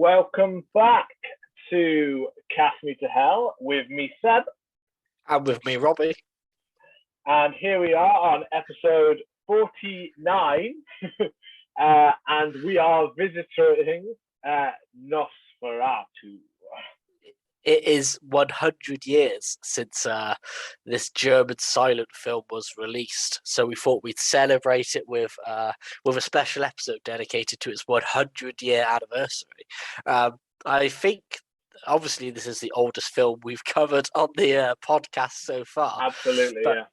welcome back to Cast Me to Hell with me, Seb. And with me, Robbie. And here we are on episode 49. And we are visiting Nosferatu. It is 100 years since this German silent film was released, so we thought we'd celebrate it with a special episode dedicated to its 100-year anniversary. I think, obviously, this is the oldest film we've covered on the podcast so far. Absolutely, yeah.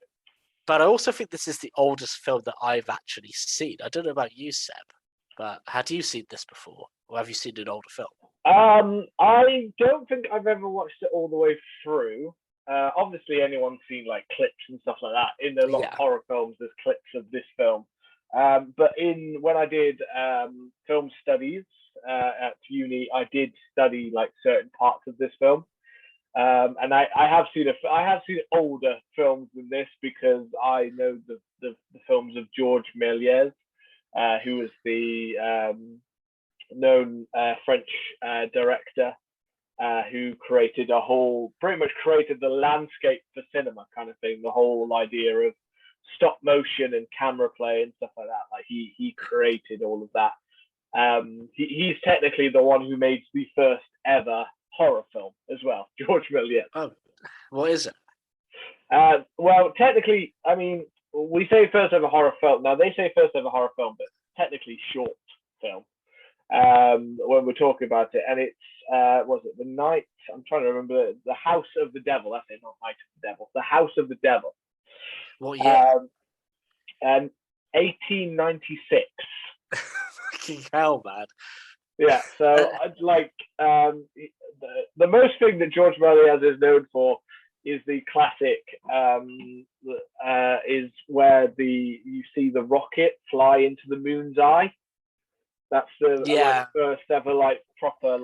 But I also think this is the oldest film that I've actually seen. I don't know about you, Seb, but had you seen this before, or have you seen an older film? I don't think I've ever watched it all the way through. Obviously, anyone's seen like clips and stuff like that. In a lot of horror films, there's clips of this film. But when I did film studies at uni, I did study like certain parts of this film. And I have seen older films than this because I know the films of George Méliès, who was the known French director who pretty much created the landscape for cinema kind of thing, the whole idea of stop motion and camera play and stuff like that. Like he created all of that. He's technically the one who made the first ever horror film as well, George Méliès. Oh, what is it? Well, technically, I mean, we say first ever horror film. Now they say first ever horror film, but technically short film. When we're talking about it, and it's was it The Night? I'm trying to remember. The House of the Devil. That's it, not Night of the Devil. The House of the Devil. What year? 1896. Fucking hell, man. Yeah. So like the most thing that George Méliès is known for is the classic. Is where you see the rocket fly into the moon's eye. That's the first ever proper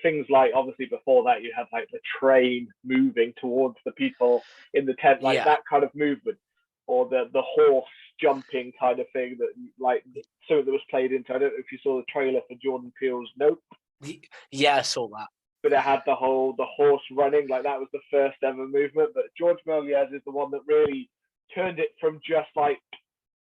things like, obviously before that you had like the train moving towards the people in the tent, that kind of movement, or the horse jumping kind of thing that something that was played into. I don't know if you saw the trailer for Jordan Peele's Nope. Yeah, I saw that. But it had the horse running, like that was the first ever movement. But George Méliès is the one that really turned it from just like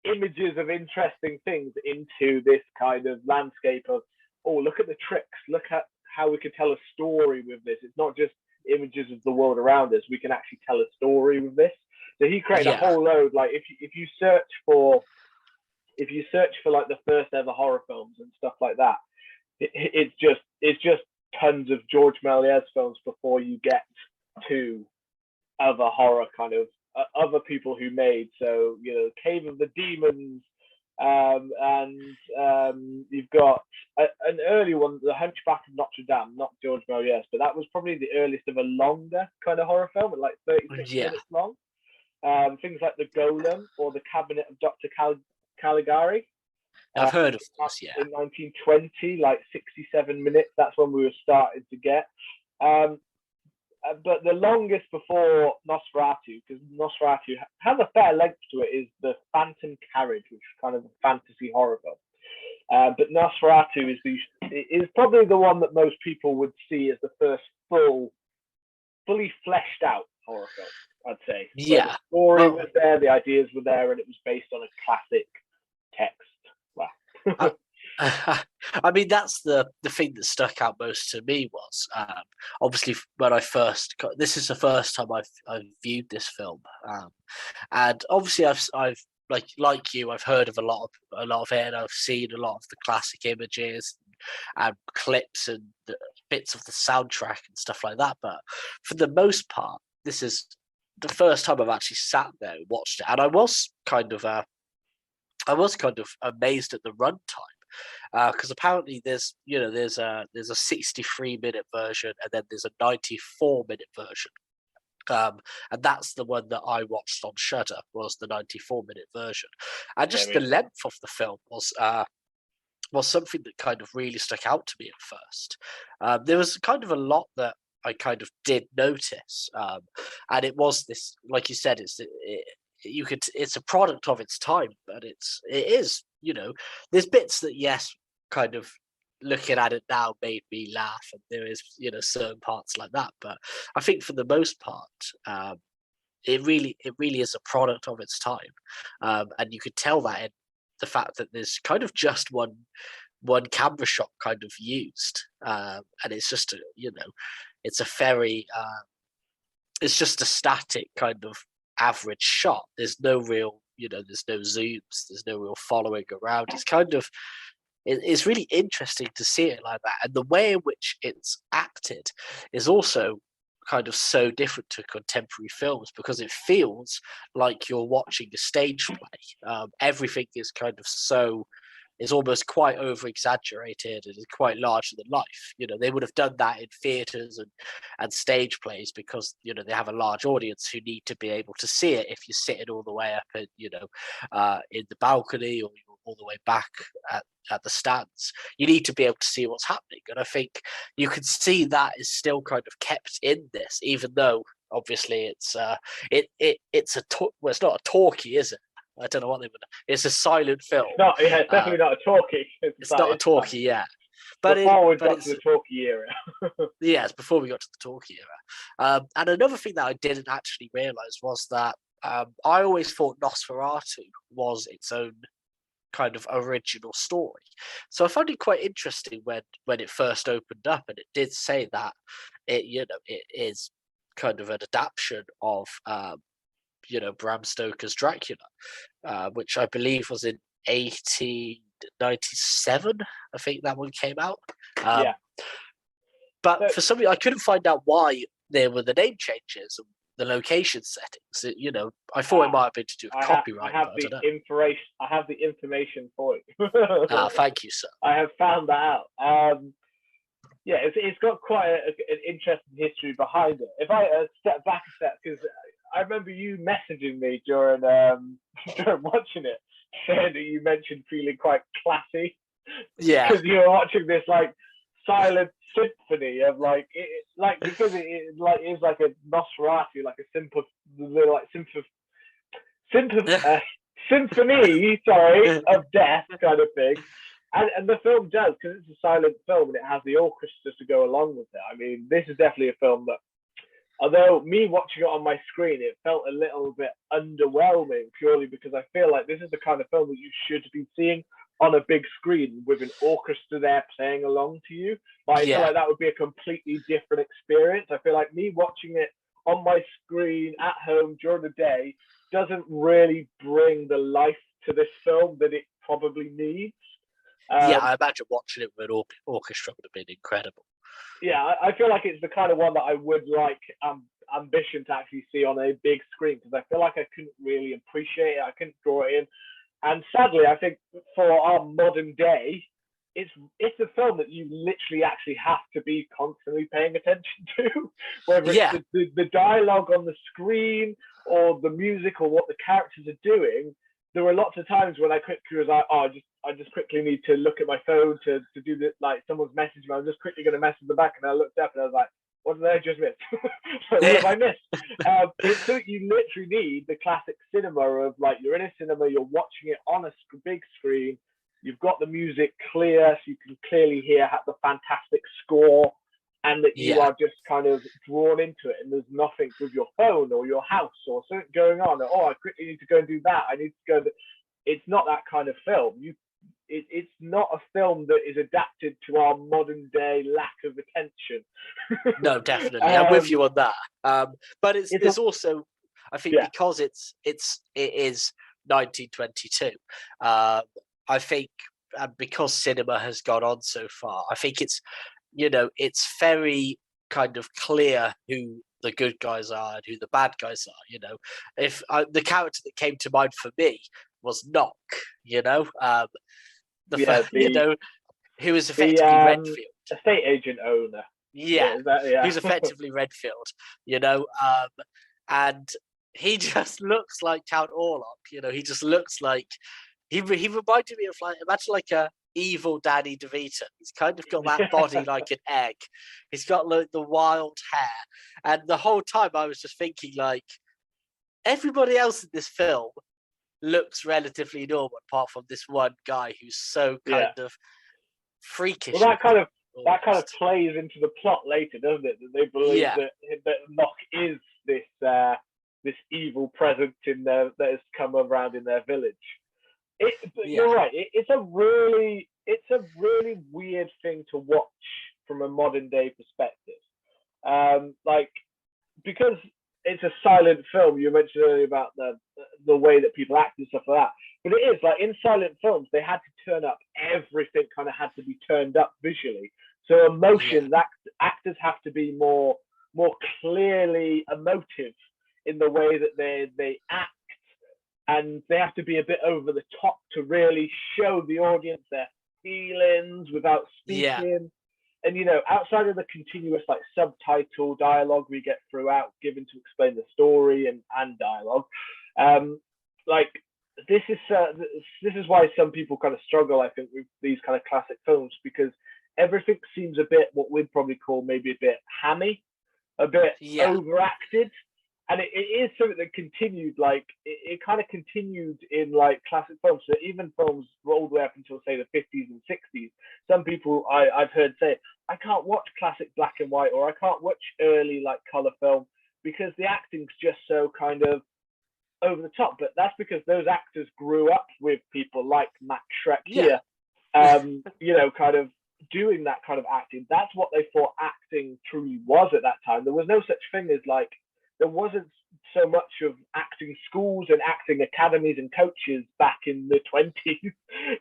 images of interesting things into this kind of landscape of, oh, look at the tricks, look at how we can tell a story with this. It's not just images of the world around us, we can actually tell a story with this. So he created a whole load. Like if you search for like the first ever horror films and stuff like that, it's just tons of George Méliès films before you get to other horror kind of other people who made, so Cave of the Demons, and you've got an early one, The Hunchback of Notre Dame, not George Méliès, but that was probably the earliest of a longer kind of horror film, like 36 minutes long. Things like The Golem or The Cabinet of Dr. Caligari. I've heard of this, yeah. In 1920, like 67 minutes. That's when we were starting to get. But the longest before Nosferatu, because Nosferatu has a fair length to it, is The Phantom Carriage, which is kind of a fantasy horror film. But Nosferatu is probably the one that most people would see as the first fully fleshed out horror film, I'd say. Yeah. The story was there, the ideas were there, and it was based on a classic text. Wow. I mean, that's the thing that stuck out most to me was obviously when I first this is the first time I've viewed this film, and obviously I've like you, I've heard of a lot of it, and I've seen a lot of the classic images and clips and bits of the soundtrack and stuff like that. But for the most part, this is the first time I've actually sat there and watched it, and I was kind of amazed at the runtime. Because apparently there's a 63-minute version and then there's a 94-minute version, and that's the one that I watched on Shudder, was the 94-minute version, and just the length of the film was something that kind of really stuck out to me at first. There was kind of a lot that I kind of did notice, and it was this, like you said, it's a product of its time, but it is, there's bits that kind of looking at it now made me laugh, and there is, certain parts like that. But I think for the most part, it really is a product of its time, and you could tell that in the fact that there's kind of just one camera shot kind of used, and it's just it's a very it's just a static kind of average shot. There's no real, there's no zooms, there's no real following around. It's kind of it's really interesting to see it like that, and the way in which it's acted is also kind of so different to contemporary films, because it feels like you're watching a stage play. Everything is kind of is almost quite over exaggerated and is quite larger than life. They would have done that in theaters and stage plays because, they have a large audience who need to be able to see it. If you're sitting all the way up in, in the balcony, or you're all the way back at the stands, you need to be able to see what's happening. And I think you can see that is still kind of kept in this, even though obviously it's it's not a talkie, is it? I don't know what they would. It's a silent film. It's definitely not a talkie. It's not a talkie, yeah. But before we got to the talkie era. Yes, before we got to the talkie era. And another thing that I didn't actually realise was that I always thought Nosferatu was its own kind of original story. So I found it quite interesting when it first opened up, and it did say that it is kind of an adaptation of Bram Stoker's Dracula, which I believe was in 1897. I think that one came out. But for some reason, I couldn't find out why there were the name changes and the location settings. I thought it might have been to do with copyright. I have the information for you. Thank you, sir. I have found that out. It's got quite an interesting history behind it. If I step back a step, because I remember you messaging me during watching it, saying that you mentioned feeling quite classy. Yeah. Because you were watching this like silent symphony of because it is like a Nosferatu, like a symphony, of death kind of thing. And the film does, because it's a silent film and it has the orchestra to go along with it. I mean, this is definitely a film that, although me watching it on my screen, it felt a little bit underwhelming, purely because I feel like this is the kind of film that you should be seeing on a big screen with an orchestra there playing along to you. But I feel like that would be a completely different experience. I feel like me watching it on my screen at home during the day doesn't really bring the life to this film that it probably needs. I imagine watching it with an orchestra would have been incredible. Yeah, I feel like it's the kind of one that I would like ambition to actually see on a big screen, because I feel like I couldn't really appreciate it. I couldn't draw it in. And sadly, I think for our modern day, it's a film that you literally actually have to be constantly paying attention to, whether it's the dialogue on the screen or the music or what the characters are doing. There were lots of times when I quickly was like, I just quickly need to look at my phone to do this, like someone's messaged me. I'm just quickly going to message them back, and I looked up and I was like, what did I just miss? What have I missed? So you literally need the classic cinema of like, you're in a cinema, you're watching it on a big screen, you've got the music clear, so you can clearly hear the fantastic score, and that you are just kind of drawn into it, and there's nothing with your phone or your house or something going on. I quickly need to go and do that. I need to go. It's not that kind of film. It's not a film that is adapted to our modern day lack of attention. No, definitely, I'm with you on that. But it's also, I think, because it is 1922. I think because cinema has gone on so far, I think it's very kind of clear who the good guys are and who the bad guys are. If the character that came to mind for me was Knock, who is effectively Redfield, estate agent owner. Who's effectively Redfield, and he just looks like Count Orlok. He just looks like he reminded me of, like, imagine like a evil Danny DeVito. He's kind of got that body like an egg. He's got like the wild hair, and the whole time I was just thinking, like, everybody else in this film looks relatively normal apart from this one guy who's so kind of freakish. Well, that kind of plays into the plot later, doesn't it? That they believe that Nock is this evil presence that has come around in their village. You're right. It's a really weird thing to watch from a modern day perspective. Because it's a silent film. You mentioned earlier about the way that people act and stuff like that. But it is like in silent films, they had to turn up. Everything kind of had to be turned up visually. So emotions, actors have to be more clearly emotive in the way that they act, and they have to be a bit over the top to really show the audience their feelings without speaking. Yeah. And outside of the continuous like subtitle dialogue we get throughout, given to explain the story and dialogue, this is why some people kind of struggle, I think, with these kind of classic films, because everything seems a bit what we'd probably call maybe a bit hammy, a bit overacted. And it is something that continued, like, it kind of continued in, like, classic films. So even films all the way up until, say, the 50s and 60s, some people I've heard say, I can't watch classic black and white, or I can't watch early, like, colour film, because the acting's just so kind of over the top. But that's because those actors grew up with people like Max Schreck here, kind of doing that kind of acting. That's what they thought acting truly was at that time. There was no such thing as, like, there wasn't so much of acting schools and acting academies and coaches back in the 20s.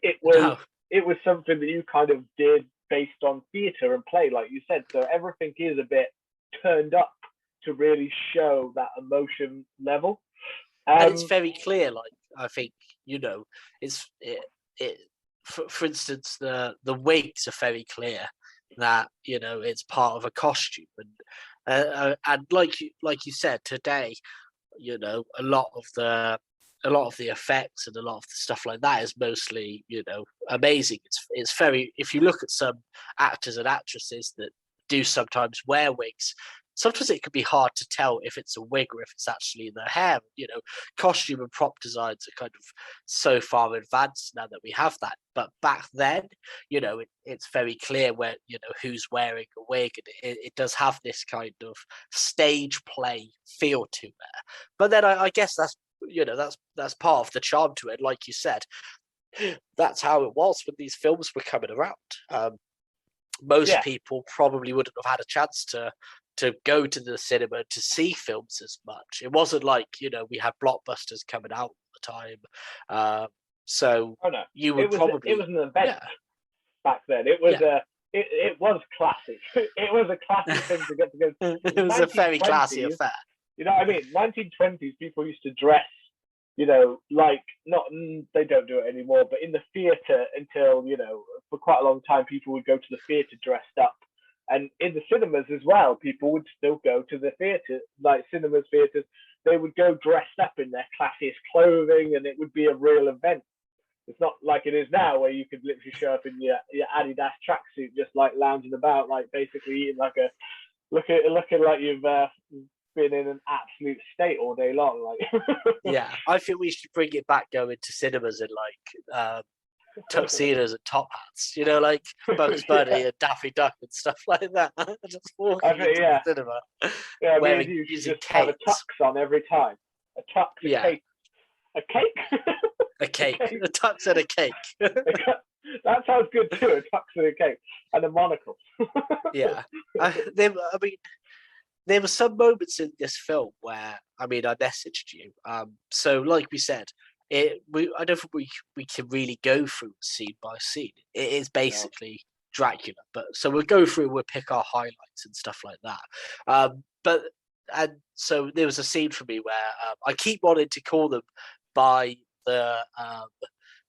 It was something that you kind of did based on theatre and play, like you said. So everything is a bit turned up to really show that emotion level. And it's very clear, like, I think, for instance, the wigs are very clear that, it's part of a costume. And like you said today, a lot of the effects and a lot of the stuff like that is mostly, amazing. It's very, if you look at some actors and actresses that do sometimes wear wigs, sometimes it can be hard to tell if it's a wig or if it's actually their hair. Costume and prop designs are kind of so far advanced now that we have that. But back then, it's very clear where, who's wearing a wig, and it does have this kind of stage play feel to it. But then I guess that's part of the charm to it. Like you said, that's how it was when these films were coming around. Most people probably wouldn't have had a chance to go to the cinema to see films as much. It wasn't like, we had blockbusters coming out all the time. You would it was an event back then. It was it was classic. It was a classic thing to get to go. It was a very classy affair. You know what I mean? 1920s, people used to dress, like, not, they don't do it anymore, but in the theatre until, for quite a long time, people would go to the theatre dressed up. And in the cinemas as well, people would still go to the theatre, like cinemas, theatres. They would go dressed up in their classiest clothing, and it would be a real event. It's not like it is now, where you could literally show up in your Adidas tracksuit, just like lounging about, like basically eating like looking like you've been in an absolute state all day long. Like, yeah, I think we should bring it back, going to cinemas in like tuxedos and top hats, like Bugs Bunny and Daffy Duck and stuff like that. Just walking into the cinema. Yeah, wearing, you just have a tux on every time. A tux, cake. A cake? A cake. A tux and a cake. That sounds good too, a tux and a cake. And a monocle. Yeah. There were some moments in this film where, I messaged you. So like we said, I don't think we can really go through scene by scene. It is basically Dracula, but so we'll go through, we'll pick our highlights and stuff like that. And so there was a scene for me where I keep wanting to call them by the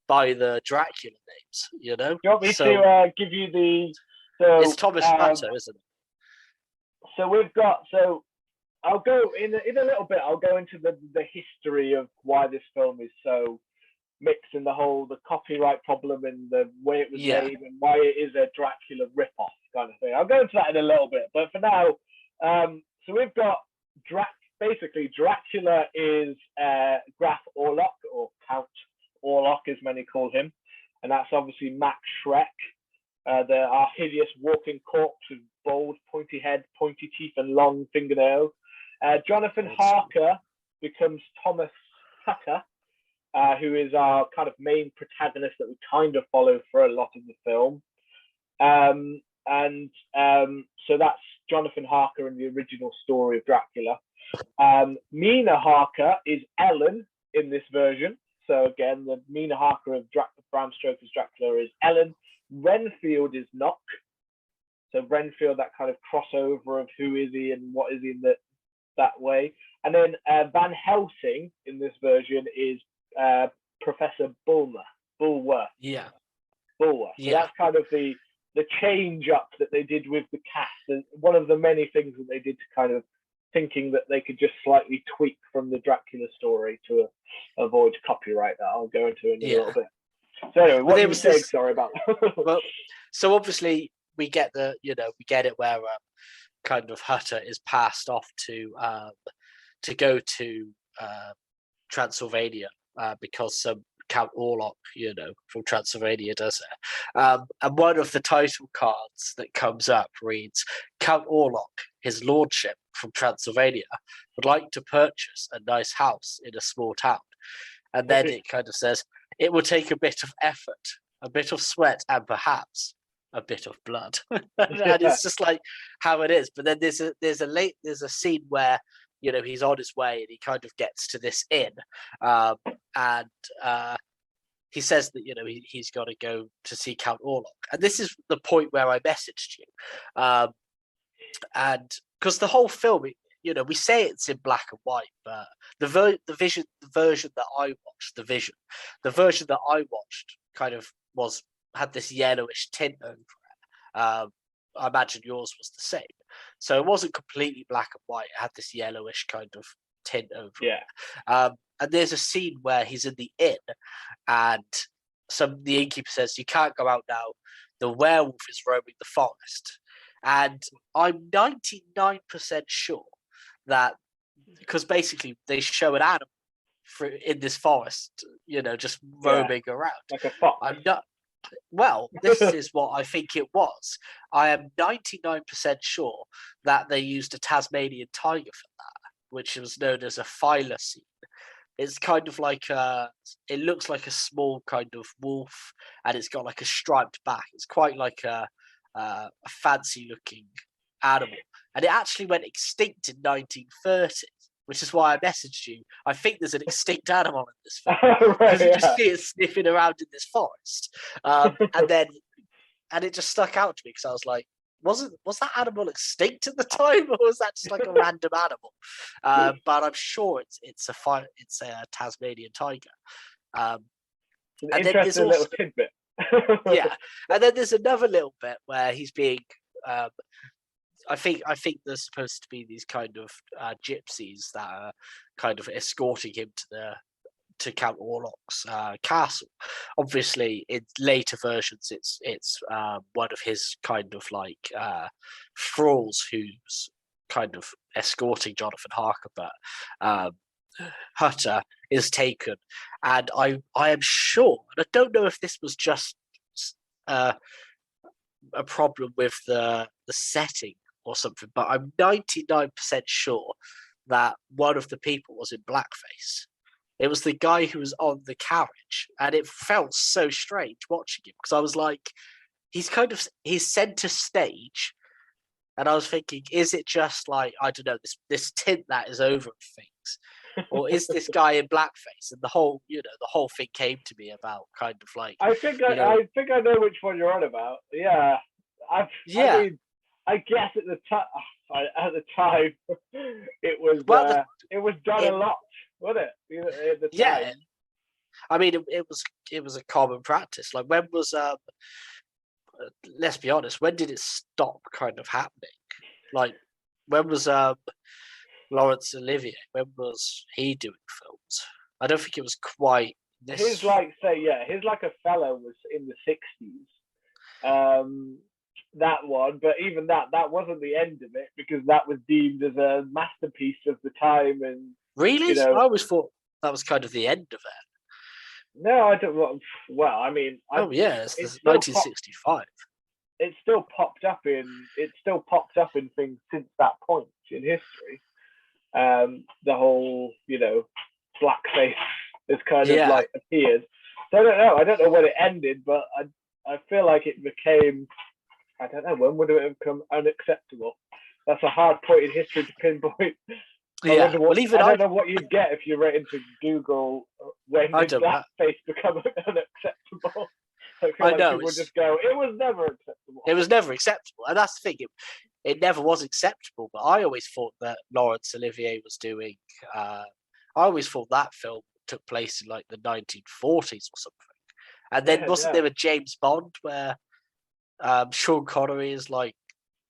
Dracula names. Do you want me to give you the? So it's Thomas Matter, isn't it? So we've got I'll go in a little bit. I'll go into the history of why this film is so mixed, and the copyright problem and the way it was made, and why it is a Dracula ripoff kind of thing. I'll go into that in a little bit, but for now, so we've got basically Dracula is Graf Orlok, or Count Orlok as many call him, and that's obviously Max Schreck. There are hideous walking corpse with bald, pointy head, pointy teeth, and long fingernails. Jonathan Harker becomes Thomas Tucker, who is our kind of main protagonist that we kind of follow for a lot of the film. So that's Jonathan Harker in the original story of Dracula. Mina Harker is Ellen in this version. So again, the Mina Harker of Bram Stoker's Dracula is Ellen. Renfield is Knock. So Renfield, that kind of crossover of who is he and what is he in that way. And then Van Helsing in this version is Professor Bulwer. Yeah. Bulwer. So that's kind of the change up that they did with the cast. And one of the many things that they did to kind of thinking that they could just slightly tweak from the Dracula story to avoid copyright that I'll go into in a little bit. So anyway, what was saying? Sorry about that. Well, so obviously we get it where kind of Hutter is passed off to go to Transylvania because some Count Orlok, from Transylvania does it. And one of the title cards that comes up reads, Count Orlok, his lordship from Transylvania, would like to purchase a nice house in a small town. And then it kind of says, it will take a bit of effort, a bit of sweat, and perhaps a bit of blood. And it's just like how it is. But then there's a scene where he's on his way and he kind of gets to this inn, and he says that he's got to go to see Count Orlok, and this is the point where I messaged you, and because the whole film, we say it's in black and white, but the version that I watched kind of had this yellowish tint over it. I imagine yours was the same. So it wasn't completely black and white. It had this yellowish kind of tint over it. And there's a scene where he's in the inn and the innkeeper says, you can't go out now. The werewolf is roaming the forest. And I'm 99% sure that, because basically they show an animal in this forest, just roaming around. Like a fox. I'm not. Well, this is what I think it was. I am 99% sure that they used a Tasmanian tiger for that, which was known as a thylacine. It's kind of like it looks like a small kind of wolf, and it's got like a striped back. It's quite like a fancy-looking animal, and it actually went extinct in 1930. Which is why I messaged you. I think there's an extinct animal in this film because you just see it sniffing around in this forest, and it just stuck out to me because I was like, was that animal extinct at the time, or was that just like a random animal? But I'm sure it's a Tasmanian tiger. And interesting little tidbit. Yeah, and then there's another little bit where he's being. I think there's supposed to be these kind of gypsies that are kind of escorting him to Count Orlok's castle. Obviously, in later versions, it's one of his kind of like thralls who's kind of escorting Jonathan Harker, but Hutter is taken, and I am sure, and I don't know if this was just a problem with the setting or something, but I'm 99% sure that one of the people was in blackface. It was the guy who was on the carriage, and it felt so strange watching him because I was like, he's center stage, and I was thinking, is it just like, I don't know, this tint that is over things, or is this guy in blackface? And the whole thing came to me about kind of like, I think I know which one you're on about. Yeah, I mean, I guess at the time it was done a lot, wasn't it? At the time. I mean it was a common practice. Like, when was let's be honest, when did it stop kind of happening? Like, when was Laurence Olivier? When was he doing films? I don't think it was quite this. His like a fellow was in the 60s. That one, but even that wasn't the end of it, because that was deemed as a masterpiece of the time. And really, I always thought that was kind of the end of it. No, I don't. Well, I mean, it's 1965. it's still popped up in things since that point in history. The whole, blackface has kind of like appeared. So I don't know when it ended, but I feel like it became, I don't know, when would it have become unacceptable? That's a hard point in history to pinpoint. I don't know what you'd get if you went into Google when did blackface become unacceptable. I know. People would just go, it was never acceptable. It was never acceptable. And that's the thing. It never was acceptable. But I always thought that Laurence Olivier was doing... I always thought that film took place in like the 1940s or something. And then wasn't there a James Bond where Sean Connery is like,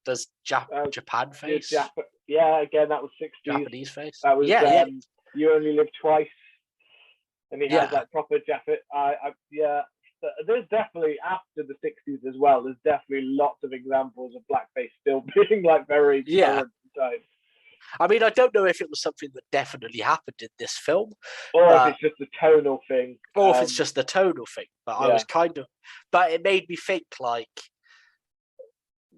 does Japan face? Again, that was 60s. Japanese face. That was You Only Live Twice. And he has that proper Japanese. There's definitely, after the 60s as well, there's definitely lots of examples of blackface still being like very current times. I mean, I don't know if it was something that definitely happened in this film. Or if it's just a tonal thing. Or if it's just a tonal thing. But I was but it made me think like,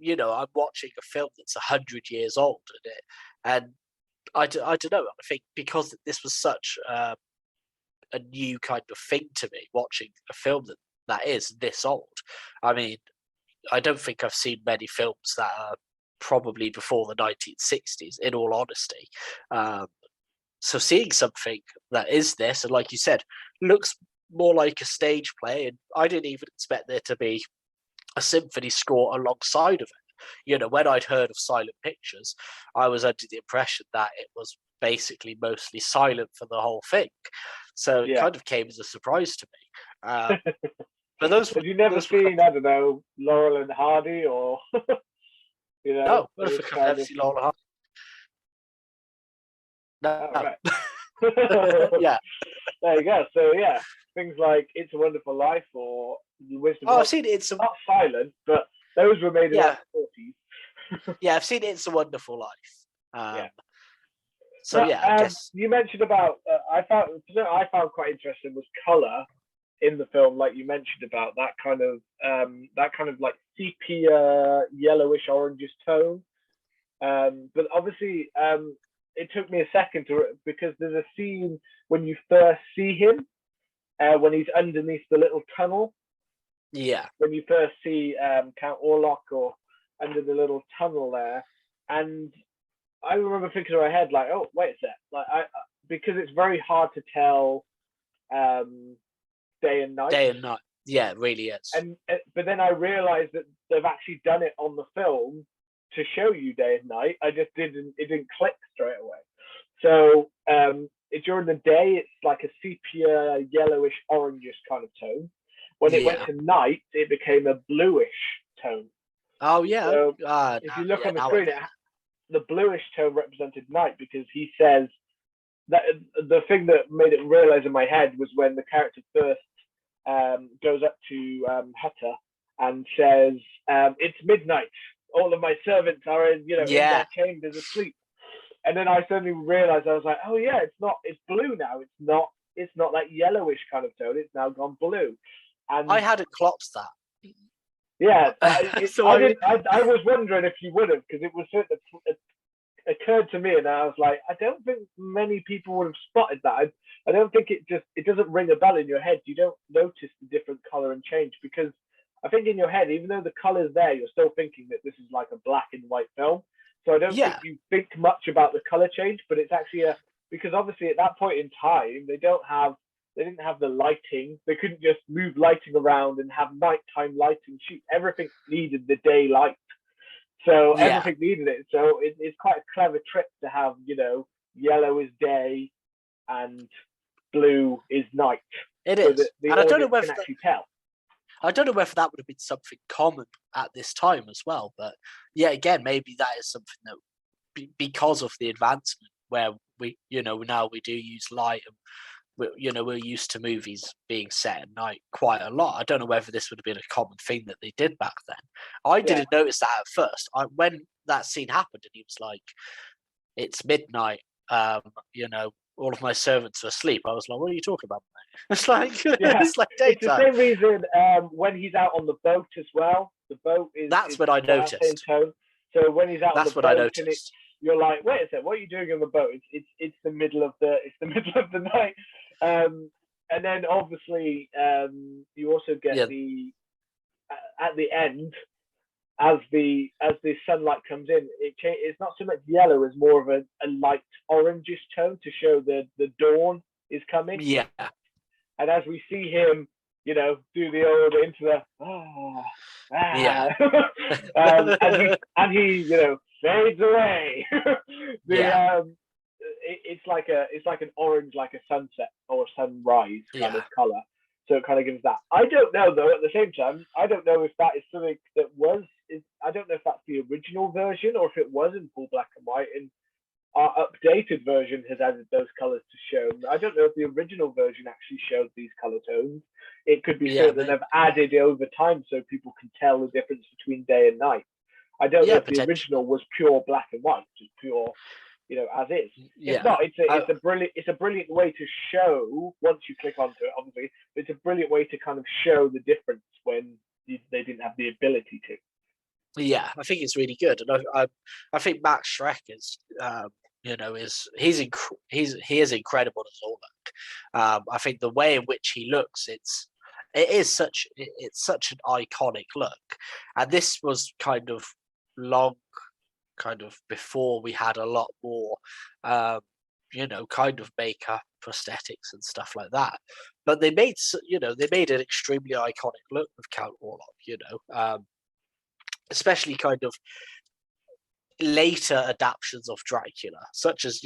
I'm watching a film that's 100 years old and I don't know. I think because this was such a new kind of thing to me, watching a film that is this old. I mean, I don't think I've seen many films that are probably before the 1960s, in all honesty. So seeing something that is this, and like you said, looks more like a stage play, and I didn't even expect there to be a symphony score alongside of it. When I'd heard of silent pictures, I was under the impression that it was basically mostly silent for the whole thing. So it kind of came as a surprise to me. But have you never seen, I don't know, Laurel and Hardy or, No, I don't think I've never seen Laurel and Hardy. No. Right. Yeah. There you go. So, things like It's a Wonderful Life or The Wisdom I've seen it. Not silent, but those were made in the 40s. I've seen It's a Wonderful Life. So but, I guess you mentioned about I found quite interesting was color in the film, like you mentioned about that kind of like sepia yellowish orangish tone. But obviously, it took me a second because there's a scene when you first see him when he's underneath the little tunnel. Yeah. When you first see Count Orlok or under the little tunnel there, and I remember thinking in my head like, oh wait a sec, like because it's very hard to tell day and night. Day and night, yeah, it really is. And but then I realised that they've actually done it on the film to show you day and night. It didn't click straight away. So during the day, it's like a sepia yellowish orangish kind of tone. When it went to night, it became a bluish tone. Oh yeah. So if you look on the screen, the bluish tone represented night because he says that the thing that made it realize in my head was when the character first goes up to Hutter and says, "It's midnight. All of my servants are in their chambers asleep." And then I suddenly realized, I was like, "Oh yeah, it's blue now. It's not that yellowish kind of tone. It's now gone blue." And I hadn't clocked that. Yeah, I was wondering if you would have, because it was something that occurred to me, and I was like, I don't think many people would have spotted that. I don't think it doesn't ring a bell in your head. You don't notice the different color and change, because I think in your head, even though the color's there, you're still thinking that this is like a black and white film. So I don't think you think much about the color change, but it's actually because obviously at that point in time, they didn't have the lighting. They couldn't just move lighting around and have nighttime lighting shoot. Everything needed the daylight. So everything needed it. So it's quite a clever trick to have, yellow is day and blue is night. It is. So and I don't know whether actually tell. I don't know whether that would have been something common at this time as well. But yeah, again, maybe that is something that because of the advancement where we, now we do use light and we're used to movies being set at night quite a lot. I don't know whether this would have been a common thing that they did back then. I didn't notice that at first. When that scene happened and he was like, "It's midnight, all of my servants are asleep," I was like, "What are you talking about, mate?" It's like it's like daytime. It's the same reason when he's out on the boat as well. The boat is that's when I that same noticed. tone. So when he's out on That's the what I boat, noticed. you're like, wait a second, what are you doing on the boat? It's the middle of the night. And then obviously you also get at the end, as the sunlight comes in, it's not so much yellow as more of a light orangish tone to show the dawn is coming. Yeah. And as we see him, do the old into the and he fades away. It's like an orange, like a sunset or a sunrise kind of color. So it kind of gives that. I don't know though. At the same time, I don't know if that is something that I don't know if that's the original version or if it was in full black and white. And our updated version has added those colors to show. I don't know if the original version actually showed these color tones. It could be something that they've added over time so people can tell the difference between day and night. I don't know if the original was pure black and white, just pure, as is. If not, it's a brilliant way to show, once you click onto it, obviously, it's a brilliant way to kind of show the difference when they didn't have the ability to. Yeah, I think it's really good, and I think Max Schreck is, he is incredible as Orlok. I think the way in which he looks, it's such an iconic look, and this was kind of before we had a lot more, kind of makeup, prosthetics, and stuff like that. But they made an extremely iconic look with Count Orlok. Especially kind of later adaptations of Dracula, such as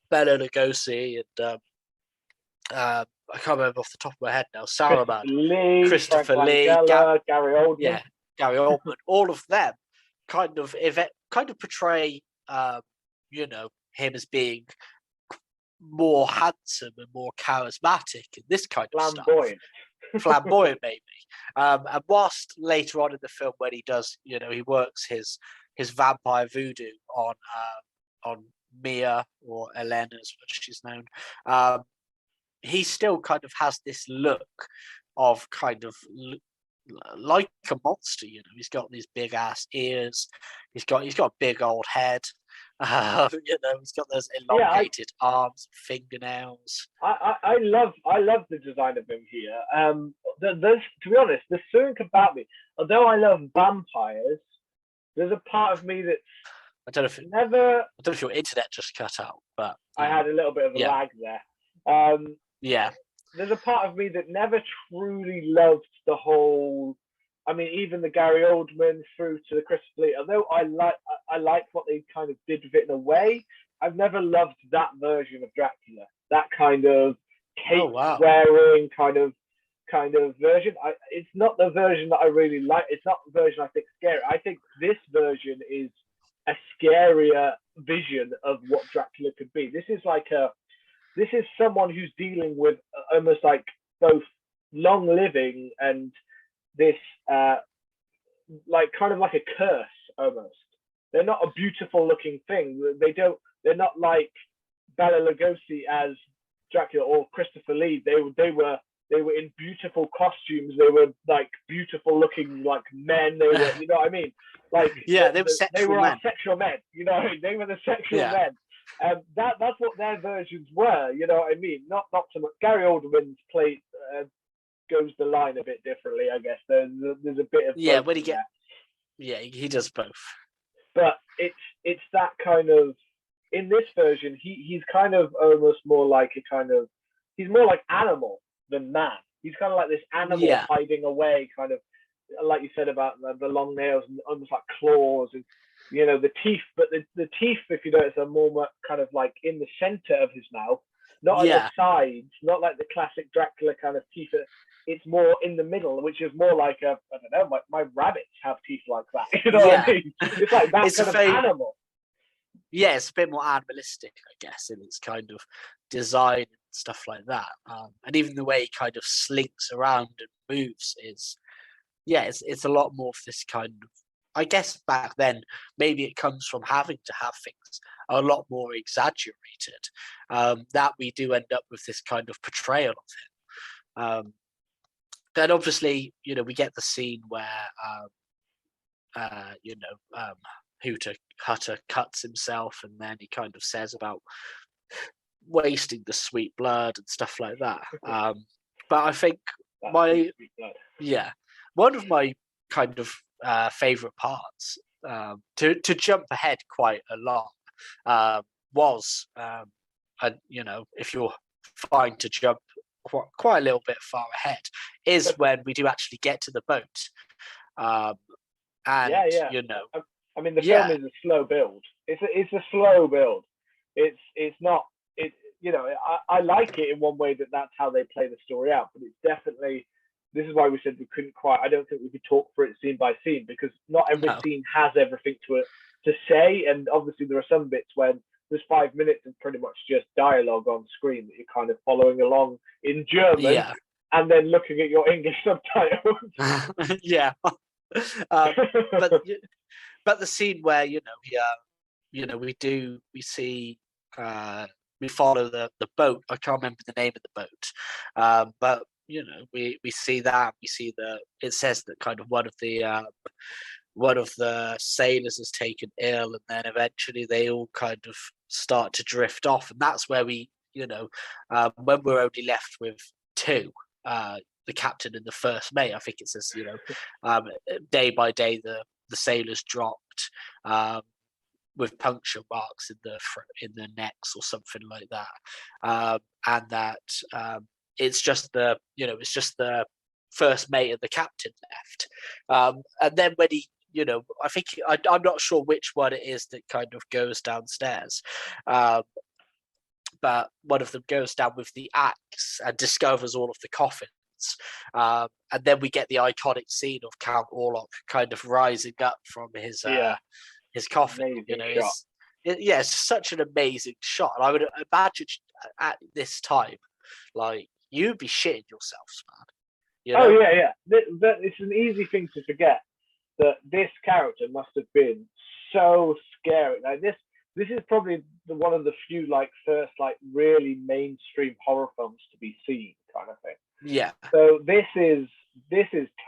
Bela Lugosi and I can't remember off the top of my head now. Saruman, Christopher Lee, Gary Oldman, Gary Oldman. All of them kind of portray him as being more handsome and more charismatic and this kind of stuff. Flamboyant, maybe. And whilst later on in the film, when he does, he works his vampire voodoo on Mia, or Elena, as she's known, he still kind of has this look of kind of like a monster. He's got these big ass ears. He's got a big old head. He's got those elongated arms, fingernails. I love the design of him here. To be honest, there's something about me. Although I love vampires, there's a part of me that's I don't know if your internet just cut out, but I had a little bit of a lag there. Yeah. There's a part of me that never truly loved the whole. I mean, even the Gary Oldman through to the Christopher Lee. Although I like what they kind of did with it in a way, I've never loved that version of Dracula. That kind of cape-wearing kind of version. It's not the version that I really like. It's not the version I think scary. I think this version is a scarier vision of what Dracula could be. This is someone who's dealing with almost like both long living and this like kind of like a curse almost. They're not a beautiful looking thing. They're not like Bela Lugosi as Dracula or Christopher Lee. They were in beautiful costumes. They were like beautiful looking like men. They were, you know what I mean? Like they were our sexual men. You know, they were the sexual men. That's what their versions were. You know what I mean? Not so much. Gary Oldman's play goes the line a bit differently, I guess. There's a bit of when he does both. But it's that kind of, in this version he's kind of almost more like he's more like animal than man. He's kind of like this animal hiding away, kind of like you said about the long nails and almost like claws and the teeth. But the teeth, if you notice, are more kind of like in the center of his mouth, not on the sides, not like the classic Dracula kind of teeth. It's more in the middle, which is more like I don't know, my rabbits have teeth like that. You know what I mean? It's like that kind of animal. Yeah, it's a bit more animalistic, I guess, in its kind of design and stuff like that. And even the way he kind of slinks around and moves is, it's a lot more of this kind of, I guess back then, maybe it comes from having to have things a lot more exaggerated, that we do end up with this kind of portrayal of him. Then obviously, we get the scene where Hutter cuts himself, and then he kind of says about wasting the sweet blood and stuff like that. But I think one of my kind of favorite parts, to jump ahead quite a lot, was if you're fine to jump quite a little bit far ahead, is when we do actually get to the boat. I mean, the film is a slow build. It's a slow build. It's not. I like it in one way that's how they play the story out, but it's definitely. This is why we said we couldn't quite. I don't think we could talk for it scene by scene, because not every scene has everything to say, and obviously there are some bits when there's 5 minutes of pretty much just dialogue on screen that you're kind of following along in German, and then looking at your English subtitles. But the scene where we follow the boat. I can't remember the name of the boat, but we see that. We see it says that kind of one of the sailors is taken ill, and then eventually they all kind of start to drift off, and that's where we when we're only left with two, the captain and the first mate. I think it says day by day the sailors dropped, with puncture marks in the necks or something like that, and that it's just the first mate and the captain left, and then when he I think I'm not sure which one it is that kind of goes downstairs, but one of them goes down with the axe and discovers all of the coffins. And then we get the iconic scene of Count Orlok kind of rising up from his coffin. It's such an amazing shot. And I would imagine at this time, like, you'd be shitting yourselves, man. Oh yeah. It's an easy thing to forget that this character must have been so scary. Like this is probably one of the few first really mainstream horror films to be seen, kind of thing. Yeah. So this is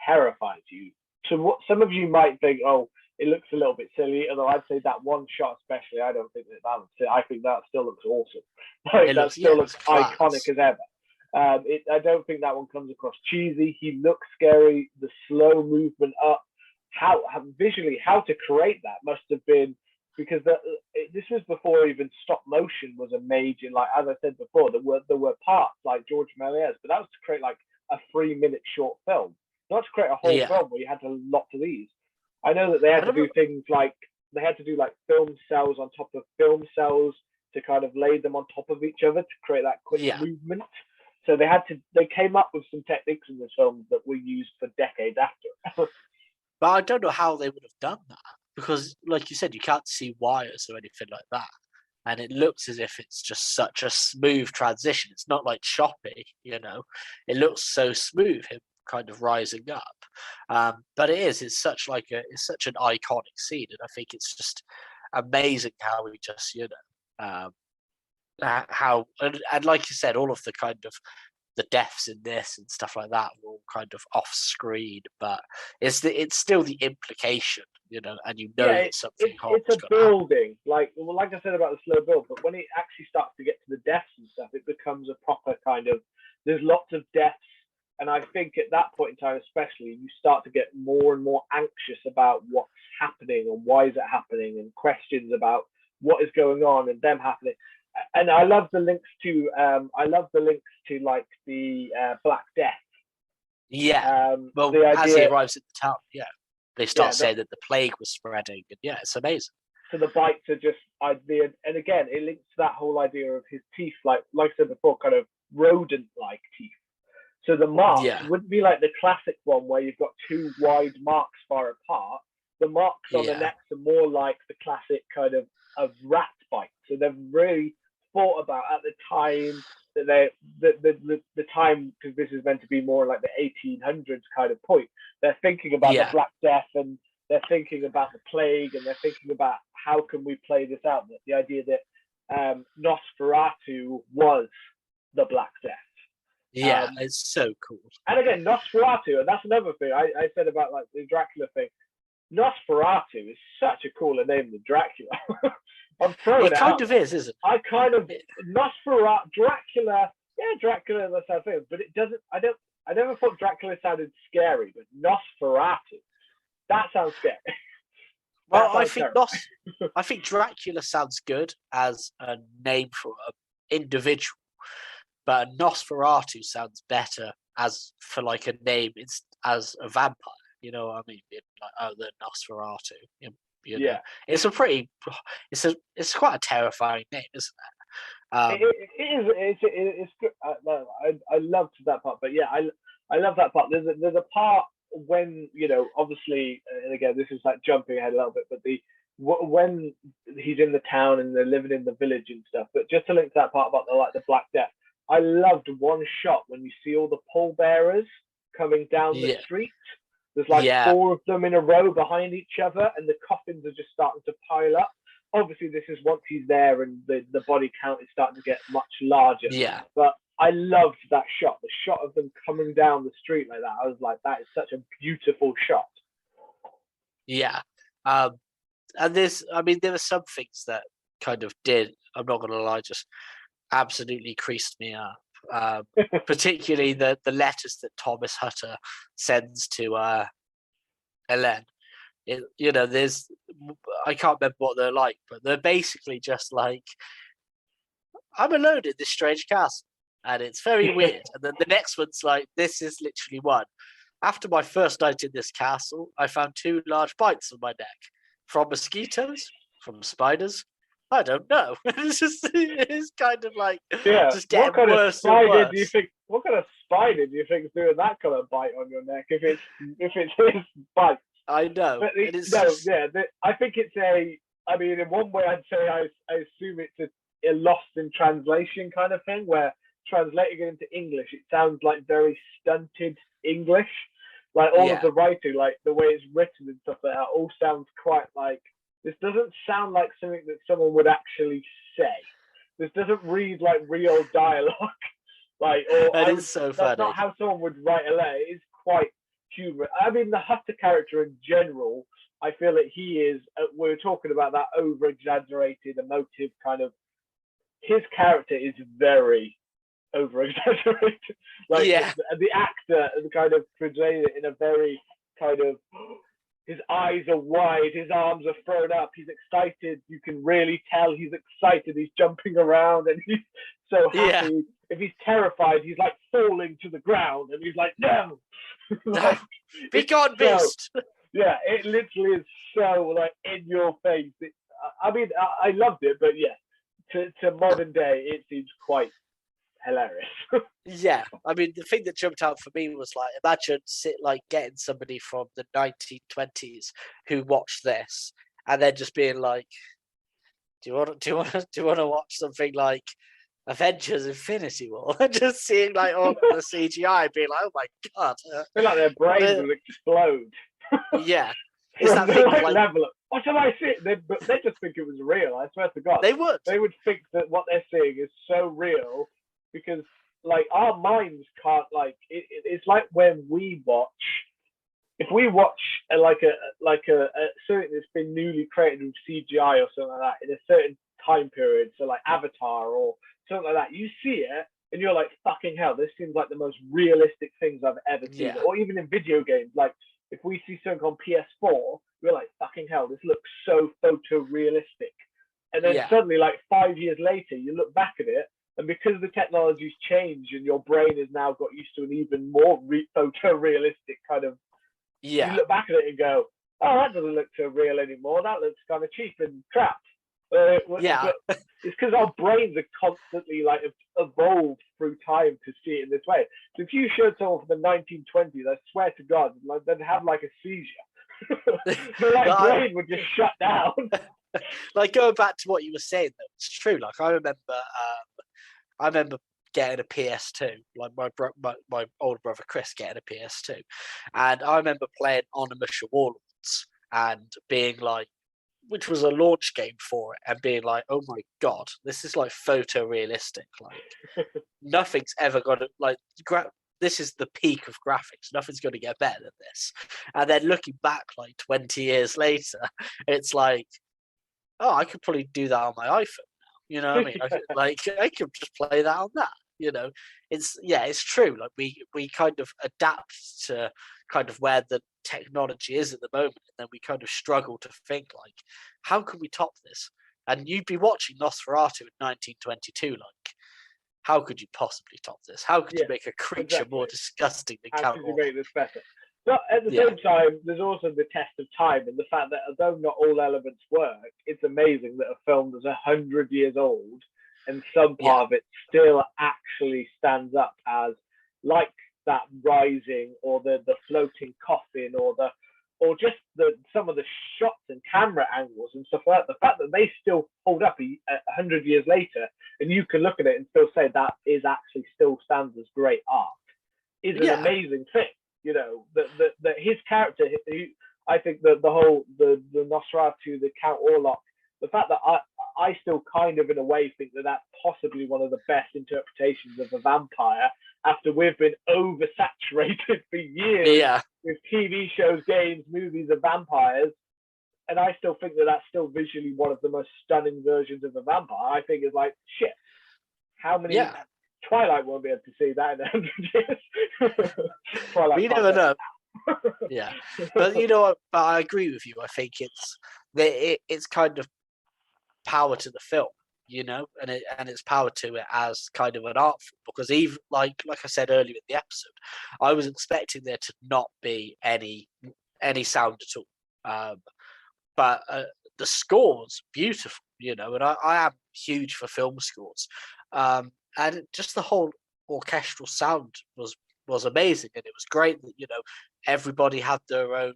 terrified you. So what some of you might think, oh, it looks a little bit silly, although I'd say that one shot especially, I don't think that I think that still looks awesome. That still looks iconic as ever. I don't think that one comes across cheesy. He looks scary. The slow movement up, how visually how to create that must have been, because this was before even stop motion was a major. Like as I said before, there were parts like George Méliès, but that was to create a 3-minute short film, not to create a whole film where you had to lot of these. I know that they had to do things they had to do film cells on top of film cells to kind of lay them on top of each other to create that quick movement. So they came up with some techniques in this film that we used for decades after. But I don't know how they would have done that, because, like you said, you can't see wires or anything like that, and it looks as if it's just such a smooth transition. It's not choppy, It looks so smooth, him kind of rising up. But it's such it's such an iconic scene, and I think it's just amazing how we just how and like you said, all of the kind of the deaths in this and stuff like that were all kind of off screen, but it's still the implication, and it's something. It's a building, like I said about the slow build, but when it actually starts to get to the deaths and stuff, it becomes a proper kind of. There's lots of deaths, and I think at that point in time, especially, you start to get more and more anxious about what's happening and why is it happening, and questions about what is going on and them happening. And I love the links to the Black Death. Yeah. As he arrives at the town, they start saying that the plague was spreading, and it's amazing. So the bites are just and again, it links to that whole idea of his teeth, like I said before, kind of rodent-like teeth. So the marks wouldn't be like the classic one where you've got two wide marks far apart. The marks on the necks are more like the classic kind of rat bite. So they've really thought about at the time that the time, because this is meant to be more like the 1800s kind of point. They're thinking about the Black Death, and they're thinking about the plague, and they're thinking about how can we play this out. The idea that Nosferatu was the Black Death. It's so cool. And again, Nosferatu, and that's another thing I said about the Dracula thing. Nosferatu is such a cooler name than Dracula. I'm throwing it kind of is, isn't it? I kind of Nosferatu, Dracula. Yeah, Dracula. That's how I think. But it doesn't. I never thought Dracula sounded scary, but Nosferatu, that sounds scary. Well, I think Dracula sounds good as a name for an individual, but Nosferatu sounds better as for like a name as a vampire. You know what I mean? Like, the Nosferatu. You know, it's quite a terrifying name, isn't it? It is. It's good. I loved that part, but yeah, I love that part. There's a part when, you know, obviously, and again, this is like jumping ahead a little bit, but when he's in the town and they're living in the village and stuff. But just to link to that part about the Black Death, I loved one shot when you see all the pallbearers coming down the street. There's like 4 of them in a row behind each other, and the coffins are just starting to pile up. Obviously, this is once he's there, and the body count is starting to get much larger. Yeah. But I loved that shot, the shot of them coming down the street like that. I was like, that is such a beautiful shot. Yeah. And there were some things that kind of did, I'm not going to lie, just absolutely creased me up. Particularly the letters that Thomas Hutter sends to Ellen. I can't remember what they're like, but they're basically just like, I'm alone in this strange castle, and it's very weird. And then the next one's like, this is literally one. After my first night in this castle, I found 2 large bites on my neck. From mosquitoes? From spiders? I don't know. It's kind of like just getting worse and worse. What kind of spider do you think is doing that kind of bite on your neck? If it's his bite, I know. But I think it's a. I mean, in one way, I'd say I assume it's a lost in translation kind of thing, where translating it into English, it sounds like very stunted English. Like all of the writing, like the way it's written and stuff like that, all sounds quite like. This doesn't sound like something that someone would actually say. This doesn't read like real dialogue. It's so funny. That's not how someone would write a letter. It's quite humorous. I mean, the Hutter character in general, I feel that he is. We were talking about that over-exaggerated, emotive kind of. His character is very over-exaggerated. The actor kind of portrayed it in a very kind of. His eyes are wide, his arms are thrown up, he's excited. You can really tell he's excited. He's jumping around and he's so happy. Yeah. If he's terrified, he's like falling to the ground and he's like, no! Like, be gone, beast! Yeah, it literally is so like in your face. I loved it, but yeah, to modern day, it seems quite hilarious. Yeah, I mean, the thing that jumped out for me was like, imagine getting somebody from the 1920s who watched this and then just being like, do you want to watch something like Avengers: Infinity War? And just seeing like all the CGI, being like, oh my god, I feel like their brains will explode. Yeah, is that thing like level up? What did I see? They just think it was real. I swear to God, they would think that what they're seeing is so real. Because like our minds can't it's like when we watch, if we watch something that's been newly created with CGI or something like that in a certain time period, so like Avatar or something like that, you see it and you're like, fucking hell, this seems like the most realistic things I've ever seen. Yeah. Or even in video games, like if we see something on PS4, we're like, fucking hell, this looks so photorealistic. And then suddenly, like 5 years later, you look back at it. And because the technology's changed and your brain has now got used to an even more photorealistic kind of, you look back at it and go, oh, that doesn't look so real anymore. That looks kind of cheap and crap. It's because our brains are constantly like evolved through time to see it in this way. So if you showed someone from the 1920s, I swear to God, like, they'd have like a seizure. Their brain would just shut down. Like going back to what you were saying, though, it's true. Like I remember getting a PS2, like my older brother Chris getting a PS2, and I remember playing Onimusha Warlords and being like, which was a launch game for it, and being like, oh my god, this is like photorealistic. Like nothing's ever got to like. this is the peak of graphics. Nothing's going to get better than this. And then looking back like 20 years later, it's like, oh, I could probably do that on my iPhone now. You know what I mean? I could just play that on that. You know, it's true. Like we kind of adapt to kind of where the technology is at the moment, and then we kind of struggle to think like, how can we top this? And you'd be watching Nosferatu in 1922, like, how could you possibly top this? How could you make a creature more disgusting than Count Orlok? How could you make this better? But at the same time, there's also the test of time and the fact that although not all elements work, it's amazing that a film that's 100 years old and some part of it still actually stands up as like that rising or the floating coffin or just some of the shots and camera angles and stuff like that. The fact that they still hold up 100 years later and you can look at it and still say that is actually still stands as great art is an amazing thing. You know, that his character, I think that the Nosferatu, the Count Orlok, the fact that I still kind of in a way think that that's possibly one of the best interpretations of a vampire after we've been oversaturated for years with TV shows, games, movies of vampires. And I still think that that's still visually one of the most stunning versions of a vampire. I think it's like, shit, how many... Twilight won't be able to see that in 100 years. We never know. But you know what? But I agree with you. I think it's kind of power to the film, you know, and it's power to it as kind of an art form. Because even like I said earlier in the episode, I was expecting there to not be any sound at all. But the score's beautiful, you know, and I am huge for film scores. And just the whole orchestral sound was amazing, and it was great that, you know, everybody had their own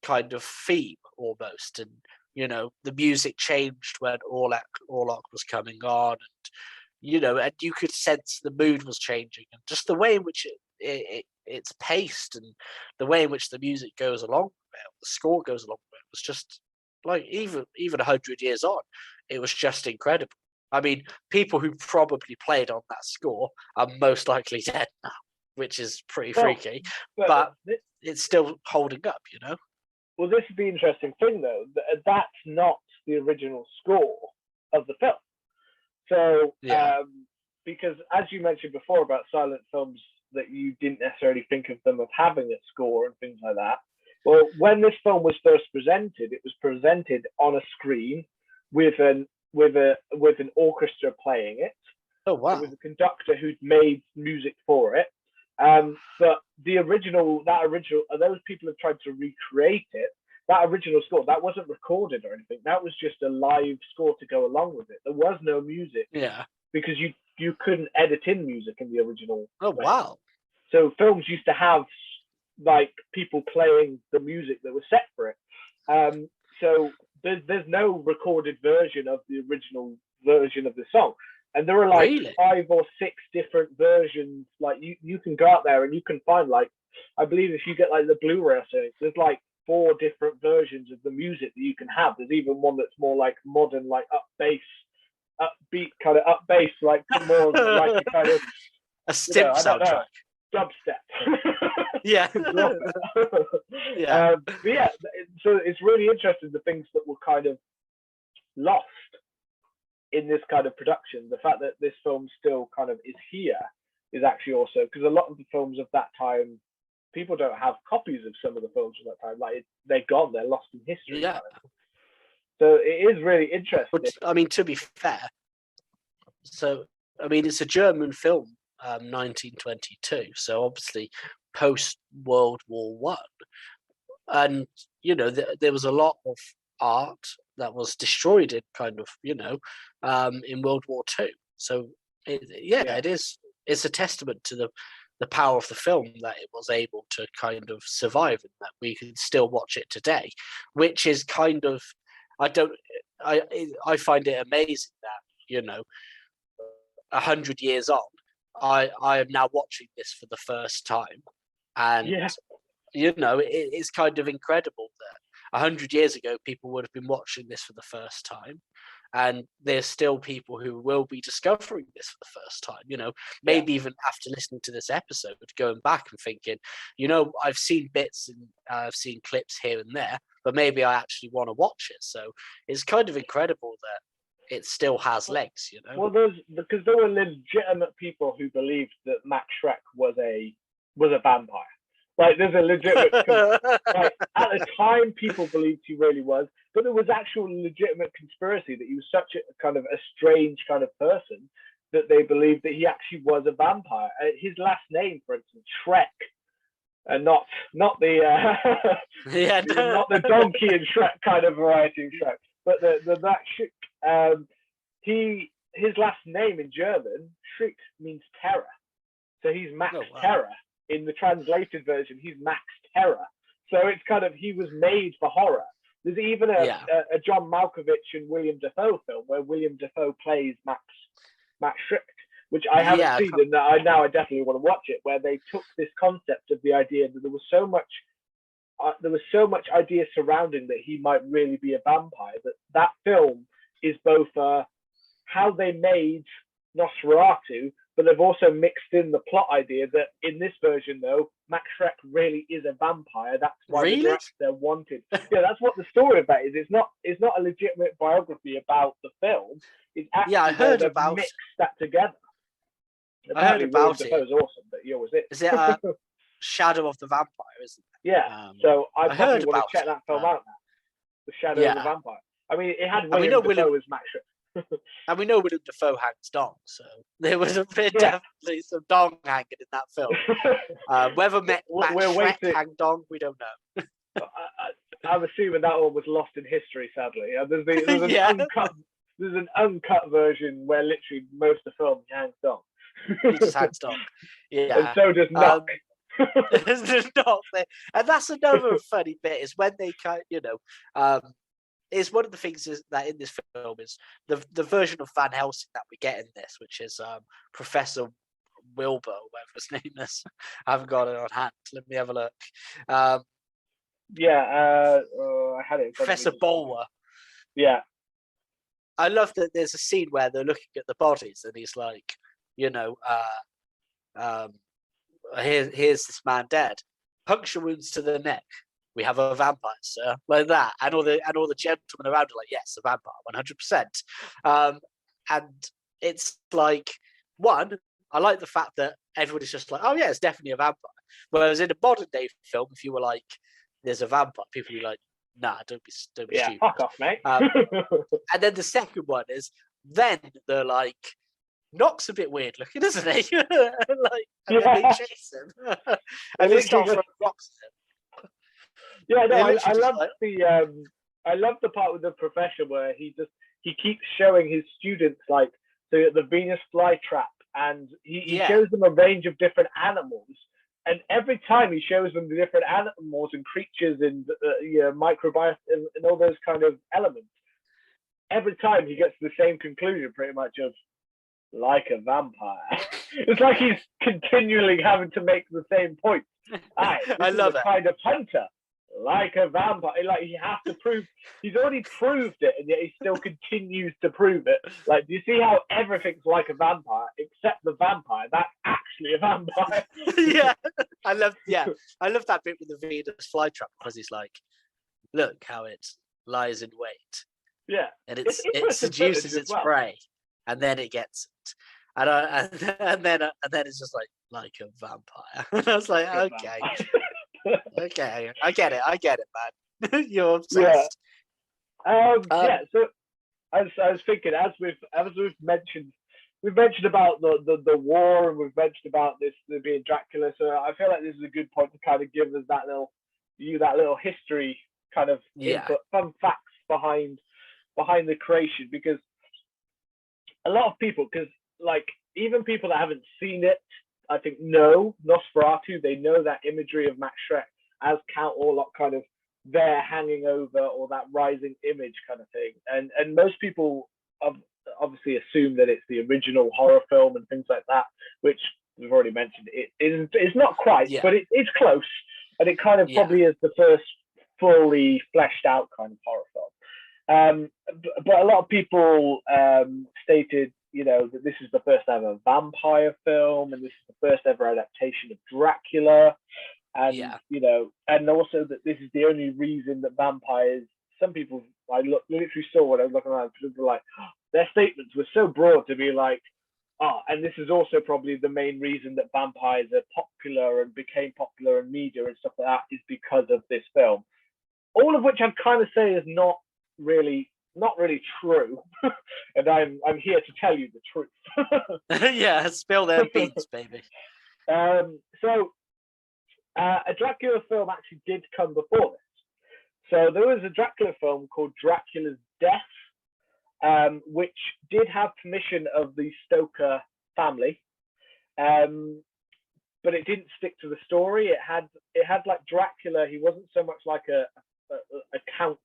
kind of theme almost, and, you know, the music changed when Orlok was coming on, and, you know, and you could sense the mood was changing, and just the way in which it's paced and the way in which the music goes along with it, the score goes along with it, was just like even 100 years on, it was just incredible. I mean, people who probably played on that score are most likely dead now, which is pretty freaky. But it's still holding up, you know? Well, this is the interesting thing, though. That's not the original score of the film. So, because as you mentioned before about silent films, that you didn't necessarily think of them as having a score and things like that. Well, when this film was first presented, it was presented on a screen with an orchestra playing it. Oh wow! It was a conductor who'd made music for it. But those people have tried to recreate it. That original score, that wasn't recorded or anything. That was just a live score to go along with it. There was no music. Yeah. Because you couldn't edit in music in the original. Oh wow! So films used to have like people playing the music that was set for it. So there's no recorded version of the original version of the song, and there are like 5 or 6 different versions. Like you can go out there and you can find, like, I believe if you get like the Blu-ray or something, there's like 4 different versions of the music that you can have. There's even one that's more like modern, like upbeat kind of up bass, like more like a kind of a stimp soundtrack. Dubstep. Yeah. Yeah. So it's really interesting, the things that were kind of lost in this kind of production. The fact that this film still kind of is here is actually also because a lot of the films of that time, people don't have copies of some of the films from that time. Like they're gone, they're lost in history. Yeah. So it is really interesting. But, I mean, to be fair, so I mean, it's a German film, 1922. So obviously post World War One, and you know there was a lot of art that was destroyed in kind of, you know, in World War Two. So it is. It's a testament to the power of the film that it was able to kind of survive and that we can still watch it today, which is kind of, I find it amazing that, you know, 100 years on, I am now watching this for the first time, and you know, it's kind of incredible that 100 years ago people would have been watching this for the first time, and there's still people who will be discovering this for the first time. Maybe even after listening to this episode, going back and thinking, I've seen bits and I've seen clips here and there, but maybe I actually want to watch it. So it's kind of incredible that it still has legs, Well, because there were legitimate people who believed that Max Schreck was a vampire. Like, there's a legitimate, like, at the time, people believed he really was, but there was actual legitimate conspiracy that he was such a kind of a strange kind of person that they believed that he actually was a vampire. His last name, for instance, Shrek, and not the not the donkey and Shrek kind of variety of Shrek, but his last name in German, Schreck, means terror. So he's Max Terror. In the translated version, he's Max Terror. So it's kind of, he was made for horror. There's even a John Malkovich and William Dafoe film where William Dafoe plays Max Schreck, which I haven't seen, and I definitely want to watch it, where they took this concept of the idea that there was so much idea surrounding that he might really be a vampire, that film is both how they made Nosferatu, but they've also mixed in the plot idea that in this version, though, Max Schreck really is a vampire. That's why they're wanted. Yeah, that's what the story about is. It's not a legitimate biography about the film. It's actually I heard about mixed that together. I heard about it. It was awesome, but yours is. Is it Shadow of the Vampire? Isn't it? Yeah. So I probably want to check that film out now. The Shadow of the Vampire. I mean, it had William Dafoe as Max Schreck. And we know William Dafoe hangs dong, so there was definitely some dong hanging in that film. Whether Max Schreck hang dong, we don't know. I'm assuming that one was lost in history, sadly. There's an uncut version where literally most of the film he hangs dong. He just hangs dong. Yeah. And so does Knock. And that's another funny bit is when they is one of the things is that in this film is the version of Van Helsing that we get in this, which is Professor Wilbur, whatever his name is. I haven't got it on hand. Let me have a look. I had it. Professor Bulwer. Yeah. I love that there's a scene where they're looking at the bodies and he's like, here's this man dead. Puncture wounds to the neck. We have a vampire, sir, like that, and all the gentlemen around are like, yes, a vampire, 100%. And it's like, one, I like the fact that everybody's just like, oh yeah, it's definitely a vampire. Whereas in a modern day film, if you were like, there's a vampire, people would be like, nah, don't be stupid. Fuck off, mate. And then the second one is, then they're like, Knock's a bit weird looking, isn't he? And then they chase him, and they start throwing rocks at him. Yeah, no, I love the part with the professor where he keeps showing his students like the Venus flytrap, and he shows them a range of different animals, and every time he shows them the different animals and creatures and microbiomes and all those kind of elements, every time he gets to the same conclusion pretty much of like a vampire. It's like he's continually having to make the same point. I love it. Kind of hunter. Like a vampire, like he has to prove. He's already proved it, and yet he still continues to prove it. Like, do you see how everything's like a vampire except the vampire? That's actually a vampire. I love that bit with the Venus flytrap because he's like, look how it lies in wait. Yeah, and it seduces its prey, and then it gets it, and then it's just like a vampire. And I was like, okay. Okay, I get it, man. You're obsessed. So I was thinking, as we've mentioned about the war, and we've mentioned about this being Dracula. So I feel like this is a good point to kind of give us that little history kind of input, fun facts behind the creation, because a lot of people, because like even people that haven't seen it, I think know Nosferatu. They know that imagery of Max Schreck as Count Orlok kind of there hanging over, or that rising image kind of thing. And most people obviously assume that it's the original horror film and things like that, which we've already mentioned. It's not quite, but it's close. And it kind of probably is the first fully fleshed out kind of horror film. But a lot of people stated, that this is the first ever vampire film, and this is the first ever adaptation of Dracula, and and also that this is the only reason that vampires. Some people, literally saw when I was looking around, people were like, their statements were so broad to be like, and this is also probably the main reason that vampires are popular and became popular in media and stuff like that, is because of this film. All of which I'd kind of say is not really true, and I'm here to tell you the truth. Yeah, spill their beans, baby. So a Dracula film actually did come before this. So there was a Dracula film called Dracula's Death, which did have permission of the Stoker family, but it didn't stick to the story. It had like Dracula. He wasn't so much like a count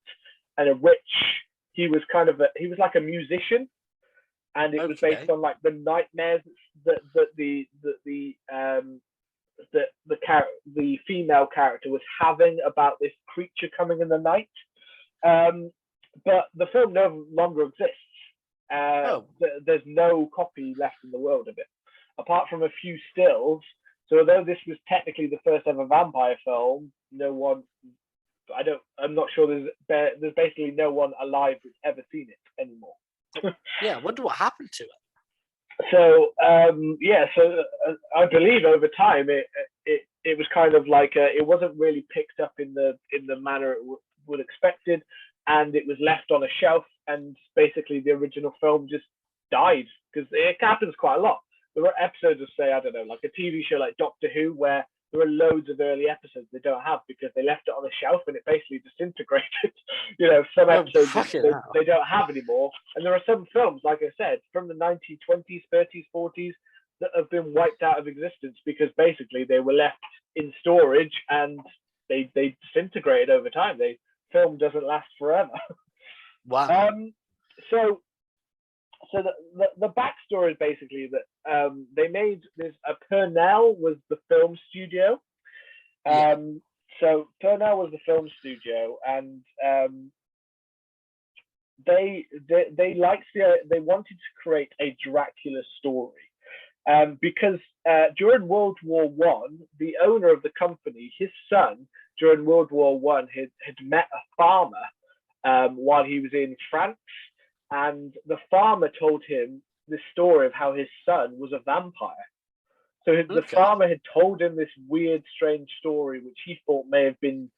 and a witch. He was like a musician, and it was based on like the nightmares that the female character was having about this creature coming in the night. But the film no longer exists. There's no copy left in the world of it, apart from a few stills. So although this was technically the first ever vampire film, I'm not sure there's basically no one alive who's ever seen it anymore. Yeah, I wonder what happened to it. So I believe over time it was kind of like it wasn't really picked up in the manner it would expected, and it was left on a shelf, and basically the original film just died, because it happens quite a lot. There were episodes of, say, I don't know, like a TV show like Doctor Who, where there are loads of early episodes they don't have because they left it on a shelf and it basically disintegrated. Some episodes they don't have anymore. And there are some films, like I said, from the 1920s, 30s, 40s that have been wiped out of existence because basically they were left in storage and they disintegrated over time. Film doesn't last forever. Wow. So the backstory is basically that they made this. Purnell was the film studio. So Purnell was the film studio, and they wanted to create a Dracula story, because during World War One, the owner of the company, his son, during World War One, had met a farmer while he was in France. And the farmer told him the story of how his son was a vampire. So the farmer had told him this weird, strange story, which he thought may have been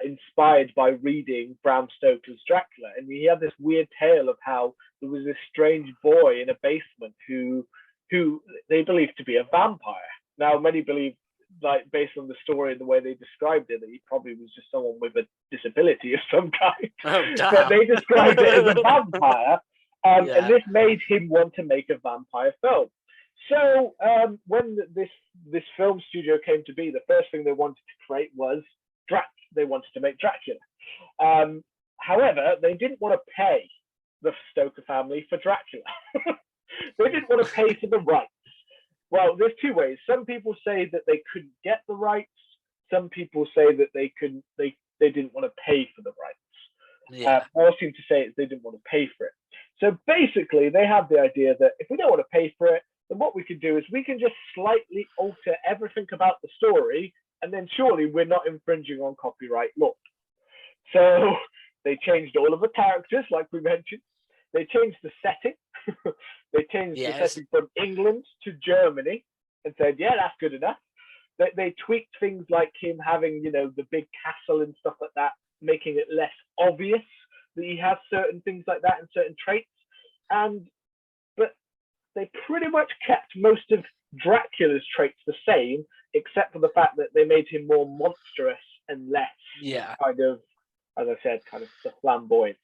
inspired by reading Bram Stoker's Dracula. And he had this weird tale of how there was this strange boy in a basement who they believed to be a vampire. Now, many believe, like, based on the story and the way they described it, that he probably was just someone with a disability of some kind. But they described it as a vampire, and this made him want to make a vampire film. So when this film studio came to be, the first thing they wanted to create was they wanted to make Dracula. However, they didn't want to pay the Stoker family for Dracula. They didn't want to pay for the rights. Well, there's two ways. Some people say that they couldn't get the rights. Some people say that they didn't want to pay for the rights. More seem to say they didn't want to pay for it. So basically, they had the idea that if we don't want to pay for it, then what we can do is we can just slightly alter everything about the story, and then surely we're not infringing on copyright law. So they changed all of the characters, like we mentioned. They changed the setting. They changed the setting from England to Germany and said, yeah, that's good enough. They tweaked things like him having, the big castle and stuff like that, making it less obvious that he has certain things like that and certain traits. But they pretty much kept most of Dracula's traits the same, except for the fact that they made him more monstrous and less kind of, as I said, kind of flamboyant.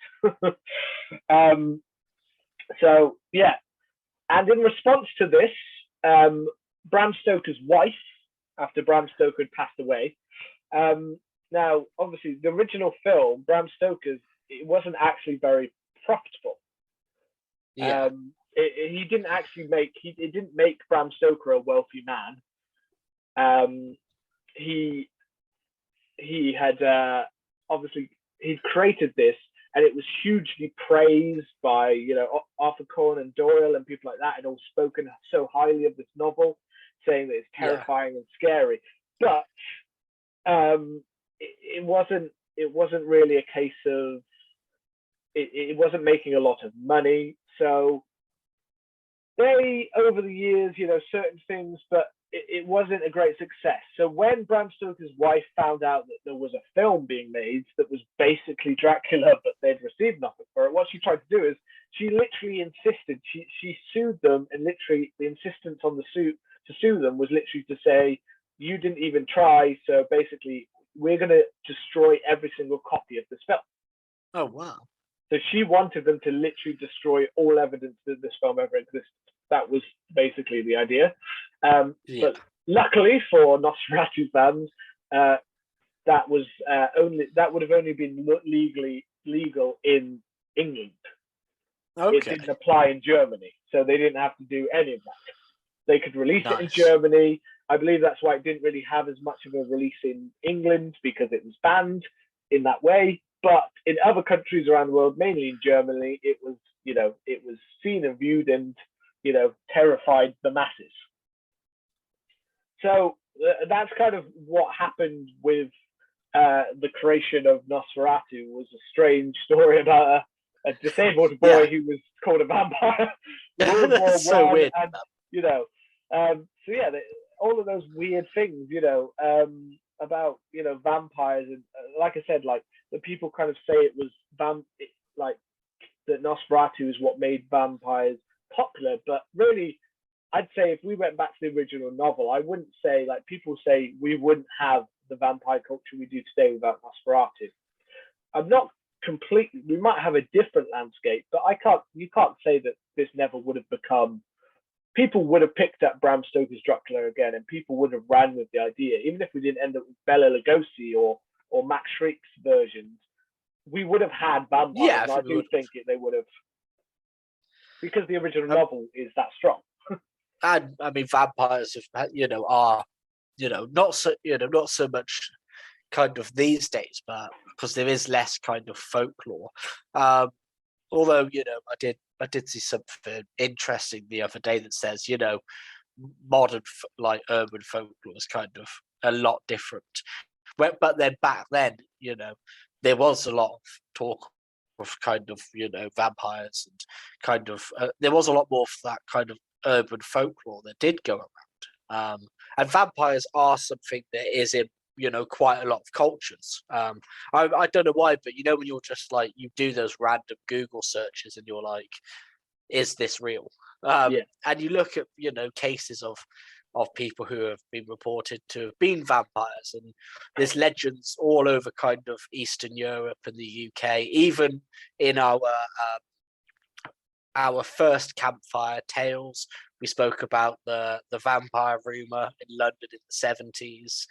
So, yeah. And in response to this, Bram Stoker's wife, after Bram Stoker had passed away, now, obviously, the original film, Bram Stoker's, it wasn't actually very profitable. It didn't make Bram Stoker a wealthy man. He had obviously he'd created this, and it was hugely praised by, you know, Arthur Conan Doyle and people like that, and all spoken so highly of this novel, saying that it's terrifying and scary. But it wasn't really a case of it wasn't making a lot of money. So they, over the years, you know, certain things, but it wasn't a great success. So when Bram Stoker's wife found out that there was a film being made that was basically Dracula, but they'd received nothing for it, what she tried to do is she literally insisted, she sued them, and literally the insistence on the suit to sue them was literally to say, you didn't even try, so basically we're going to destroy every single copy of this film. Oh, wow. So she wanted them to literally destroy all evidence that this film ever existed. That was basically the idea. But luckily for Nosferatu fans, that would have only been legal in England. Okay. It didn't apply in Germany, so they didn't have to do any of that. They could release it in Germany. I believe that's why it didn't really have as much of a release in England, because it was banned in that way. But in other countries around the world, mainly in Germany, it was, you know, it was seen and viewed and, you know, terrified the masses. So that's kind of what happened with the creation of Nosferatu. Was a strange story about a disabled boy who was called a vampire. That's so weird. And, you know, so yeah, all of those weird things, you know, about, you know, vampires, and like I said, like the people kind of say it was like that Nosferatu is what made vampires popular, but really, I'd say if we went back to the original novel, I wouldn't say, like people say, we wouldn't have the vampire culture we do today without Nosferatu. I'm not completely. We might have a different landscape, but you can't say that this never would have become. People would have picked up Bram Stoker's Dracula again, and people would have ran with the idea, even if we didn't end up with Bela Lugosi or Max Schreck's versions. We would have had vampires. Yeah, I do think they would have, because the original novel is that strong. And I mean, vampires, you know, are, you know, not so much kind of these days, but because there is less kind of folklore. Although, you know, I did see something interesting the other day that says, you know, modern like urban folklore is kind of a lot different. But then back then, you know, there was a lot of talk of kind of, you know, vampires, and kind of there was a lot more of that kind of urban folklore that did go around. And vampires are something that is in, you know, quite a lot of cultures. I don't know why, but you know, when you're just like, you do those random Google searches and you're like, is this real? And you look at, you know, cases of people who have been reported to have been vampires, and there's legends all over kind of Eastern Europe and the UK, even in our first campfire tales. We spoke about the vampire rumor in London in the 70s.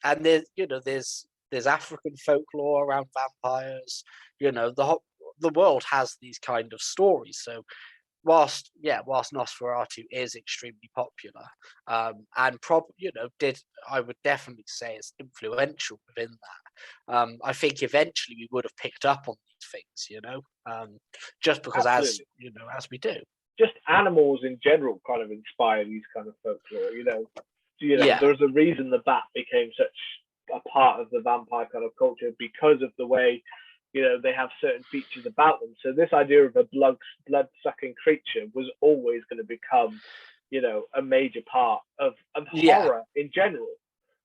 And there's African folklore around vampires. You know, the world has these kind of stories. So whilst Nosferatu is extremely popular, and I would definitely say it's influential within that. I think eventually we would have picked up on these things, you know, just because as we do. Just animals in general kind of inspire these kind of folklore, you know. There's a reason the bat became such a part of the vampire kind of culture, because of the way, you know, they have certain features about them. So this idea of a blood-sucking creature was always going to become, you know, a major part of horror in general,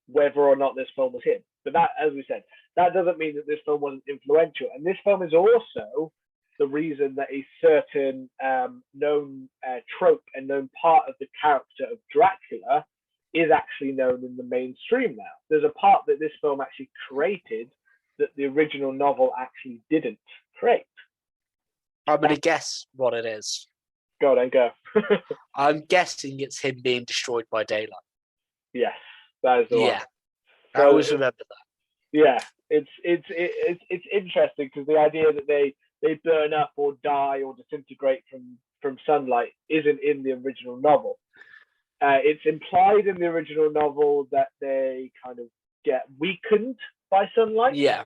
whether or not this film was him. But that, as we said, that doesn't mean that this film wasn't influential. And this film is also the reason that a certain known trope and known part of the character of Dracula is actually known in the mainstream now. There's a part that this film actually created that the original novel actually didn't create. I'm going to guess what it is. Go on, go. I'm guessing it's him being destroyed by daylight. Yes, that is the one. Yeah, I always remember that. Yeah, it's interesting, because the idea that they burn up or die or disintegrate from sunlight isn't in the original novel. It's implied in the original novel that they kind of get weakened by sunlight. Yeah.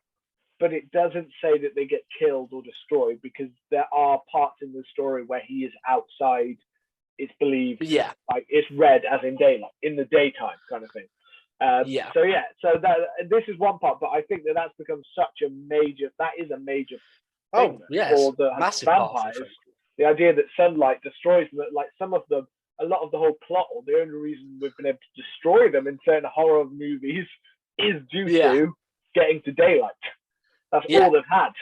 but it doesn't say that they get killed or destroyed, because there are parts in the story where he is outside. It's believed, like it's red as in daylight, in the daytime kind of thing. So that this is one part, but I think that's become such a major. That is a major thing for the vampires. The idea that sunlight destroys them, like some of them, a lot of the whole plot, or the only reason we've been able to destroy them in certain horror movies is due to getting to daylight. That's all they've had.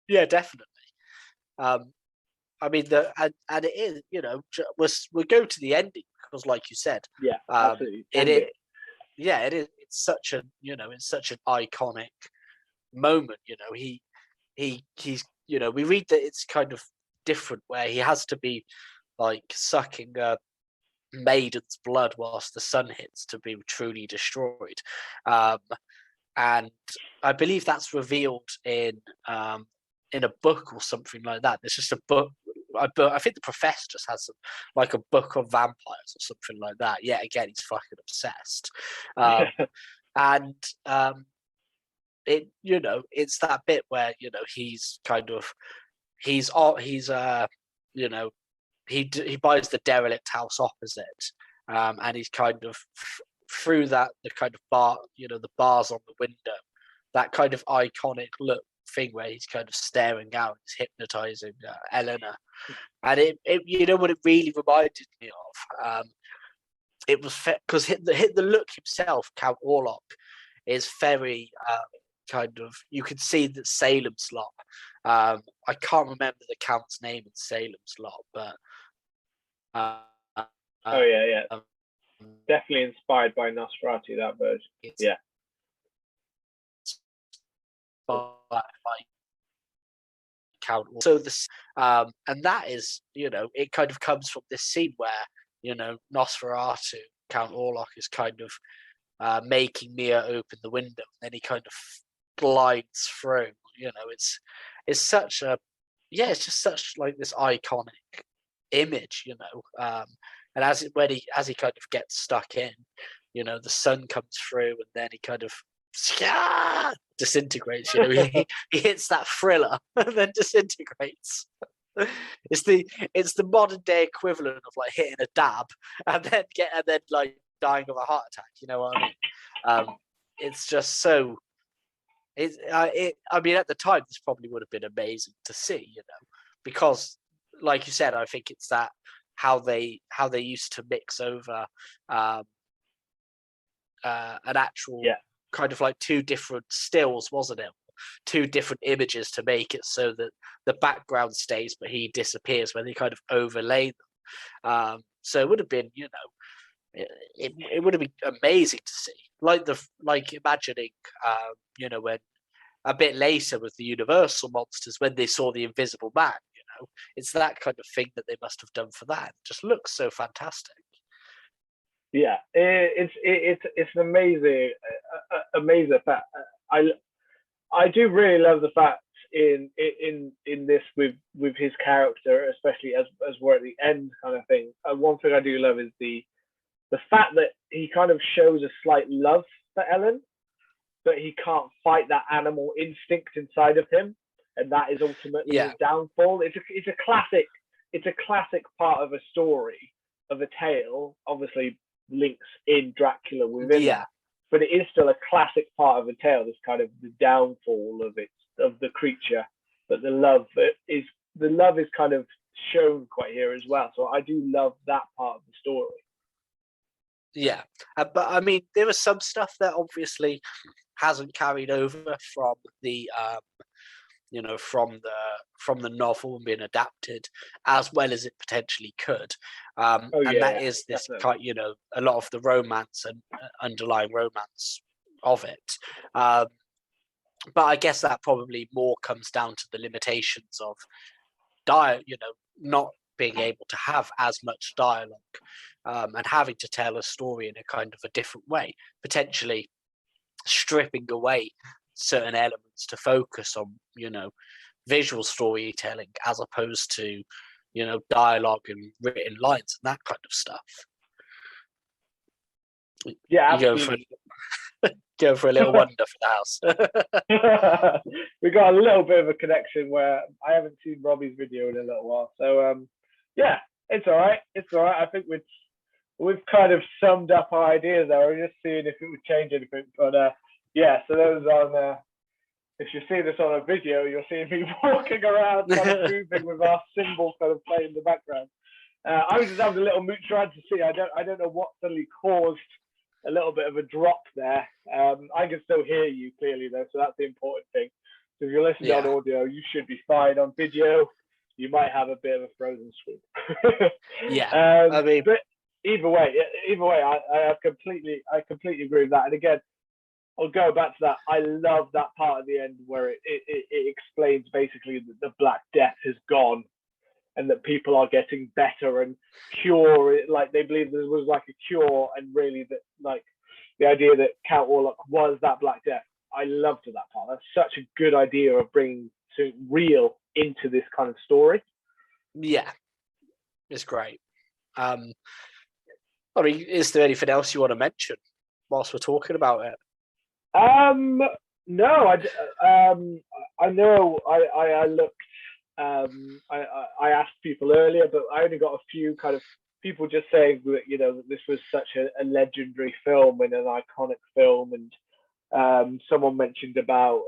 Yeah, definitely. I mean, and it is, you know, we'll go to the ending because, like you said, absolutely, it is. Yeah, it is. It's such a, you know, it's such an iconic moment. You know, he's, you know, we read that it's kind of different where he has to be like sucking a maiden's blood whilst the sun hits to be truly destroyed, and I believe that's revealed in a book or something like that. There's just a book. I think the professor just has like a book of vampires or something like that. Yeah, again, he's fucking obsessed, and it, you know, it's that bit where, you know, he's kind of you know, he buys the derelict house opposite, and he's kind of through that, the kind of bar, you know, the bars on the window, that kind of iconic look thing where he's kind of staring out, he's hypnotizing Eleanor, and it you know what it really reminded me of. It was because the look himself, Count Orlok, is very kind of, you could see that Salem's Lot. I can't remember the Count's name in Salem's Lot, but definitely inspired by Nosferatu, that version. By Count. So this, and that is, you know, it kind of comes from this scene where, you know, Nosferatu, Count Orlok, is kind of making Mia open the window, and then he kind of glides through. You know, it's such a, it's just such like this iconic image, you know. And as he kind of gets stuck in, you know, the sun comes through, and then he kind of disintegrates. You know, he hits that thriller and then disintegrates. It's the modern day equivalent of like hitting a dab and then like dying of a heart attack. You know what I mean? It's just so. I mean, at the time, this probably would have been amazing to see. You know, because like you said, I think it's that how they used to mix over an actual kind of like two different stills, wasn't it? Two different images to make it so that the background stays, but he disappears when they kind of overlay them. So it would have been, you know, it would have been amazing to see, like imagining, you know, when a bit later with the Universal monsters, when they saw the Invisible Man, you know, it's that kind of thing that they must have done for that. It just looks so fantastic. Yeah, it's an amazing fact. I do really love the fact in this with his character, especially as we're at the end kind of thing. One thing I do love is the fact that he kind of shows a slight love for Ellen, but he can't fight that animal instinct inside of him, and that is ultimately his downfall. It's a classic part of a story, of a tale. Obviously, links in Dracula within that, but it is still a classic part of a tale. This kind of the downfall of the creature, but the love is kind of shown quite here as well. So I do love that part of the story. Yeah, but I mean, there was some stuff that obviously hasn't carried over from the you know, from the novel and being adapted as well as it potentially could, that is this kind, you know, a lot of the romance and underlying romance of it, but I guess that probably more comes down to the limitations of you know, not being able to have as much dialogue, and having to tell a story in a kind of a different way, potentially stripping away certain elements to focus on, you know, visual storytelling as opposed to, you know, dialogue and written lines and that kind of stuff. Yeah, absolutely. Go for a little wander for the house. We got a little bit of a connection where I haven't seen Robbie's video in a little while. So yeah, it's all right. It's all right. I think we've kind of summed up our ideas there. We're just seeing if it would change anything. But yeah, so those on if you see this on a video, you'll see me walking around kind of moving with our cymbal kind of playing in the background. I was just having a little mooch around to see. I don't know what suddenly caused a little bit of a drop there. I can still hear you clearly though, so that's the important thing. So if you're listening on audio, you should be fine. On video, you might have a bit of a frozen screen. Yeah, I mean, but either way, I completely agree with that. And again, I'll go back to that. I love that part at the end where it explains basically that the Black Death has gone and that people are getting better and cure. Like they believe there was like a cure, and really that like the idea that Count Orlok was that Black Death. I loved that part. That's such a good idea of bringing to real into this kind of story. Yeah, it's great. I mean, is there anything else you want to mention whilst we're talking about it? No, I know I looked. I asked people earlier, but I only got a few kind of people just saying that that this was such a legendary film and an iconic film, and someone mentioned about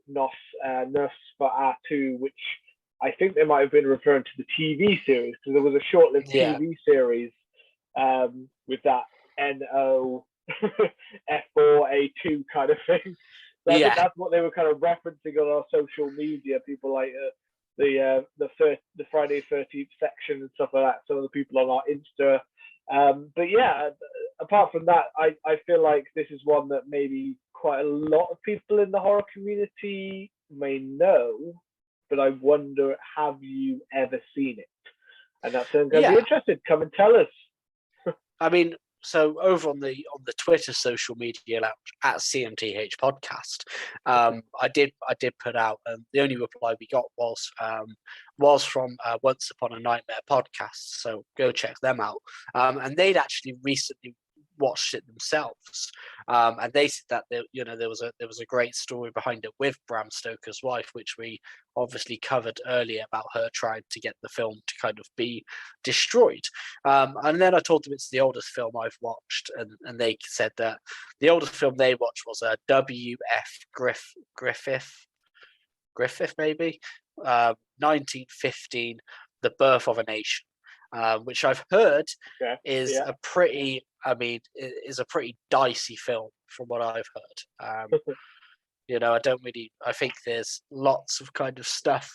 Nosferatu, which I think they might have been referring to the TV series, because there was a short-lived TV series with that F4A2 kind of thing. So I think that's what they were kind of referencing on our social media. People like the Friday 13th section and stuff like that. Some of the people on our Insta. But yeah, apart from that, I feel like this is one that maybe quite a lot of people in the horror community may know. But I wonder, have you ever seen it? And that's going to be interested. Come and tell us. I mean, so over on the Twitter social media lounge at CMTH Podcast, I did put out, the only reply we got was from Once Upon a Nightmare podcast. So go check them out. And they'd actually recently watched it themselves, and they said that there was a great story behind it with Bram Stoker's wife, which we obviously covered earlier, about her trying to get the film to kind of be destroyed. And then I told them it's the oldest film I've watched, and they said that the oldest film they watched was a W.F. Griffith maybe, 1915, The Birth of a Nation. Which I've heard is a pretty dicey film from what I've heard. I think there's lots of kind of stuff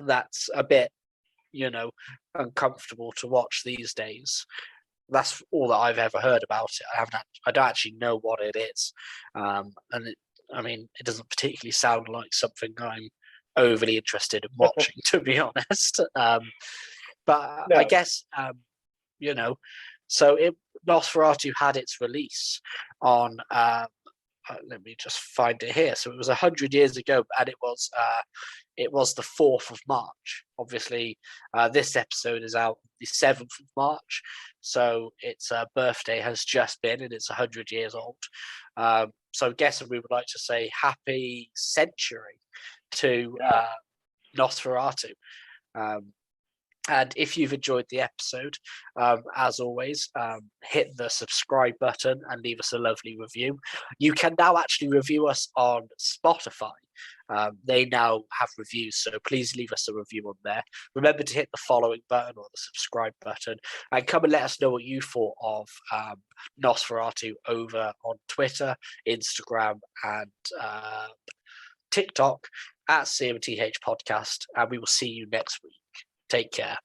that's a bit, uncomfortable to watch these days. That's all that I've ever heard about it. I don't actually know what it is. And it doesn't particularly sound like something I'm overly interested in watching, to be honest. But no. I guess, so Nosferatu had its release on, let me just find it here. So it was 100 years ago, and it was the 4th of March. Obviously, this episode is out the 7th of March, so its birthday has just been, and it's 100 years old. So I guess we would like to say happy century to Nosferatu. And if you've enjoyed the episode, as always, hit the subscribe button and leave us a lovely review. You can now actually review us on Spotify. They now have reviews, so please leave us a review on there. Remember to hit the following button or the subscribe button, and come and let us know what you thought of Nosferatu over on Twitter, Instagram, and TikTok at CMTH Podcast. And we will see you next week. Take care.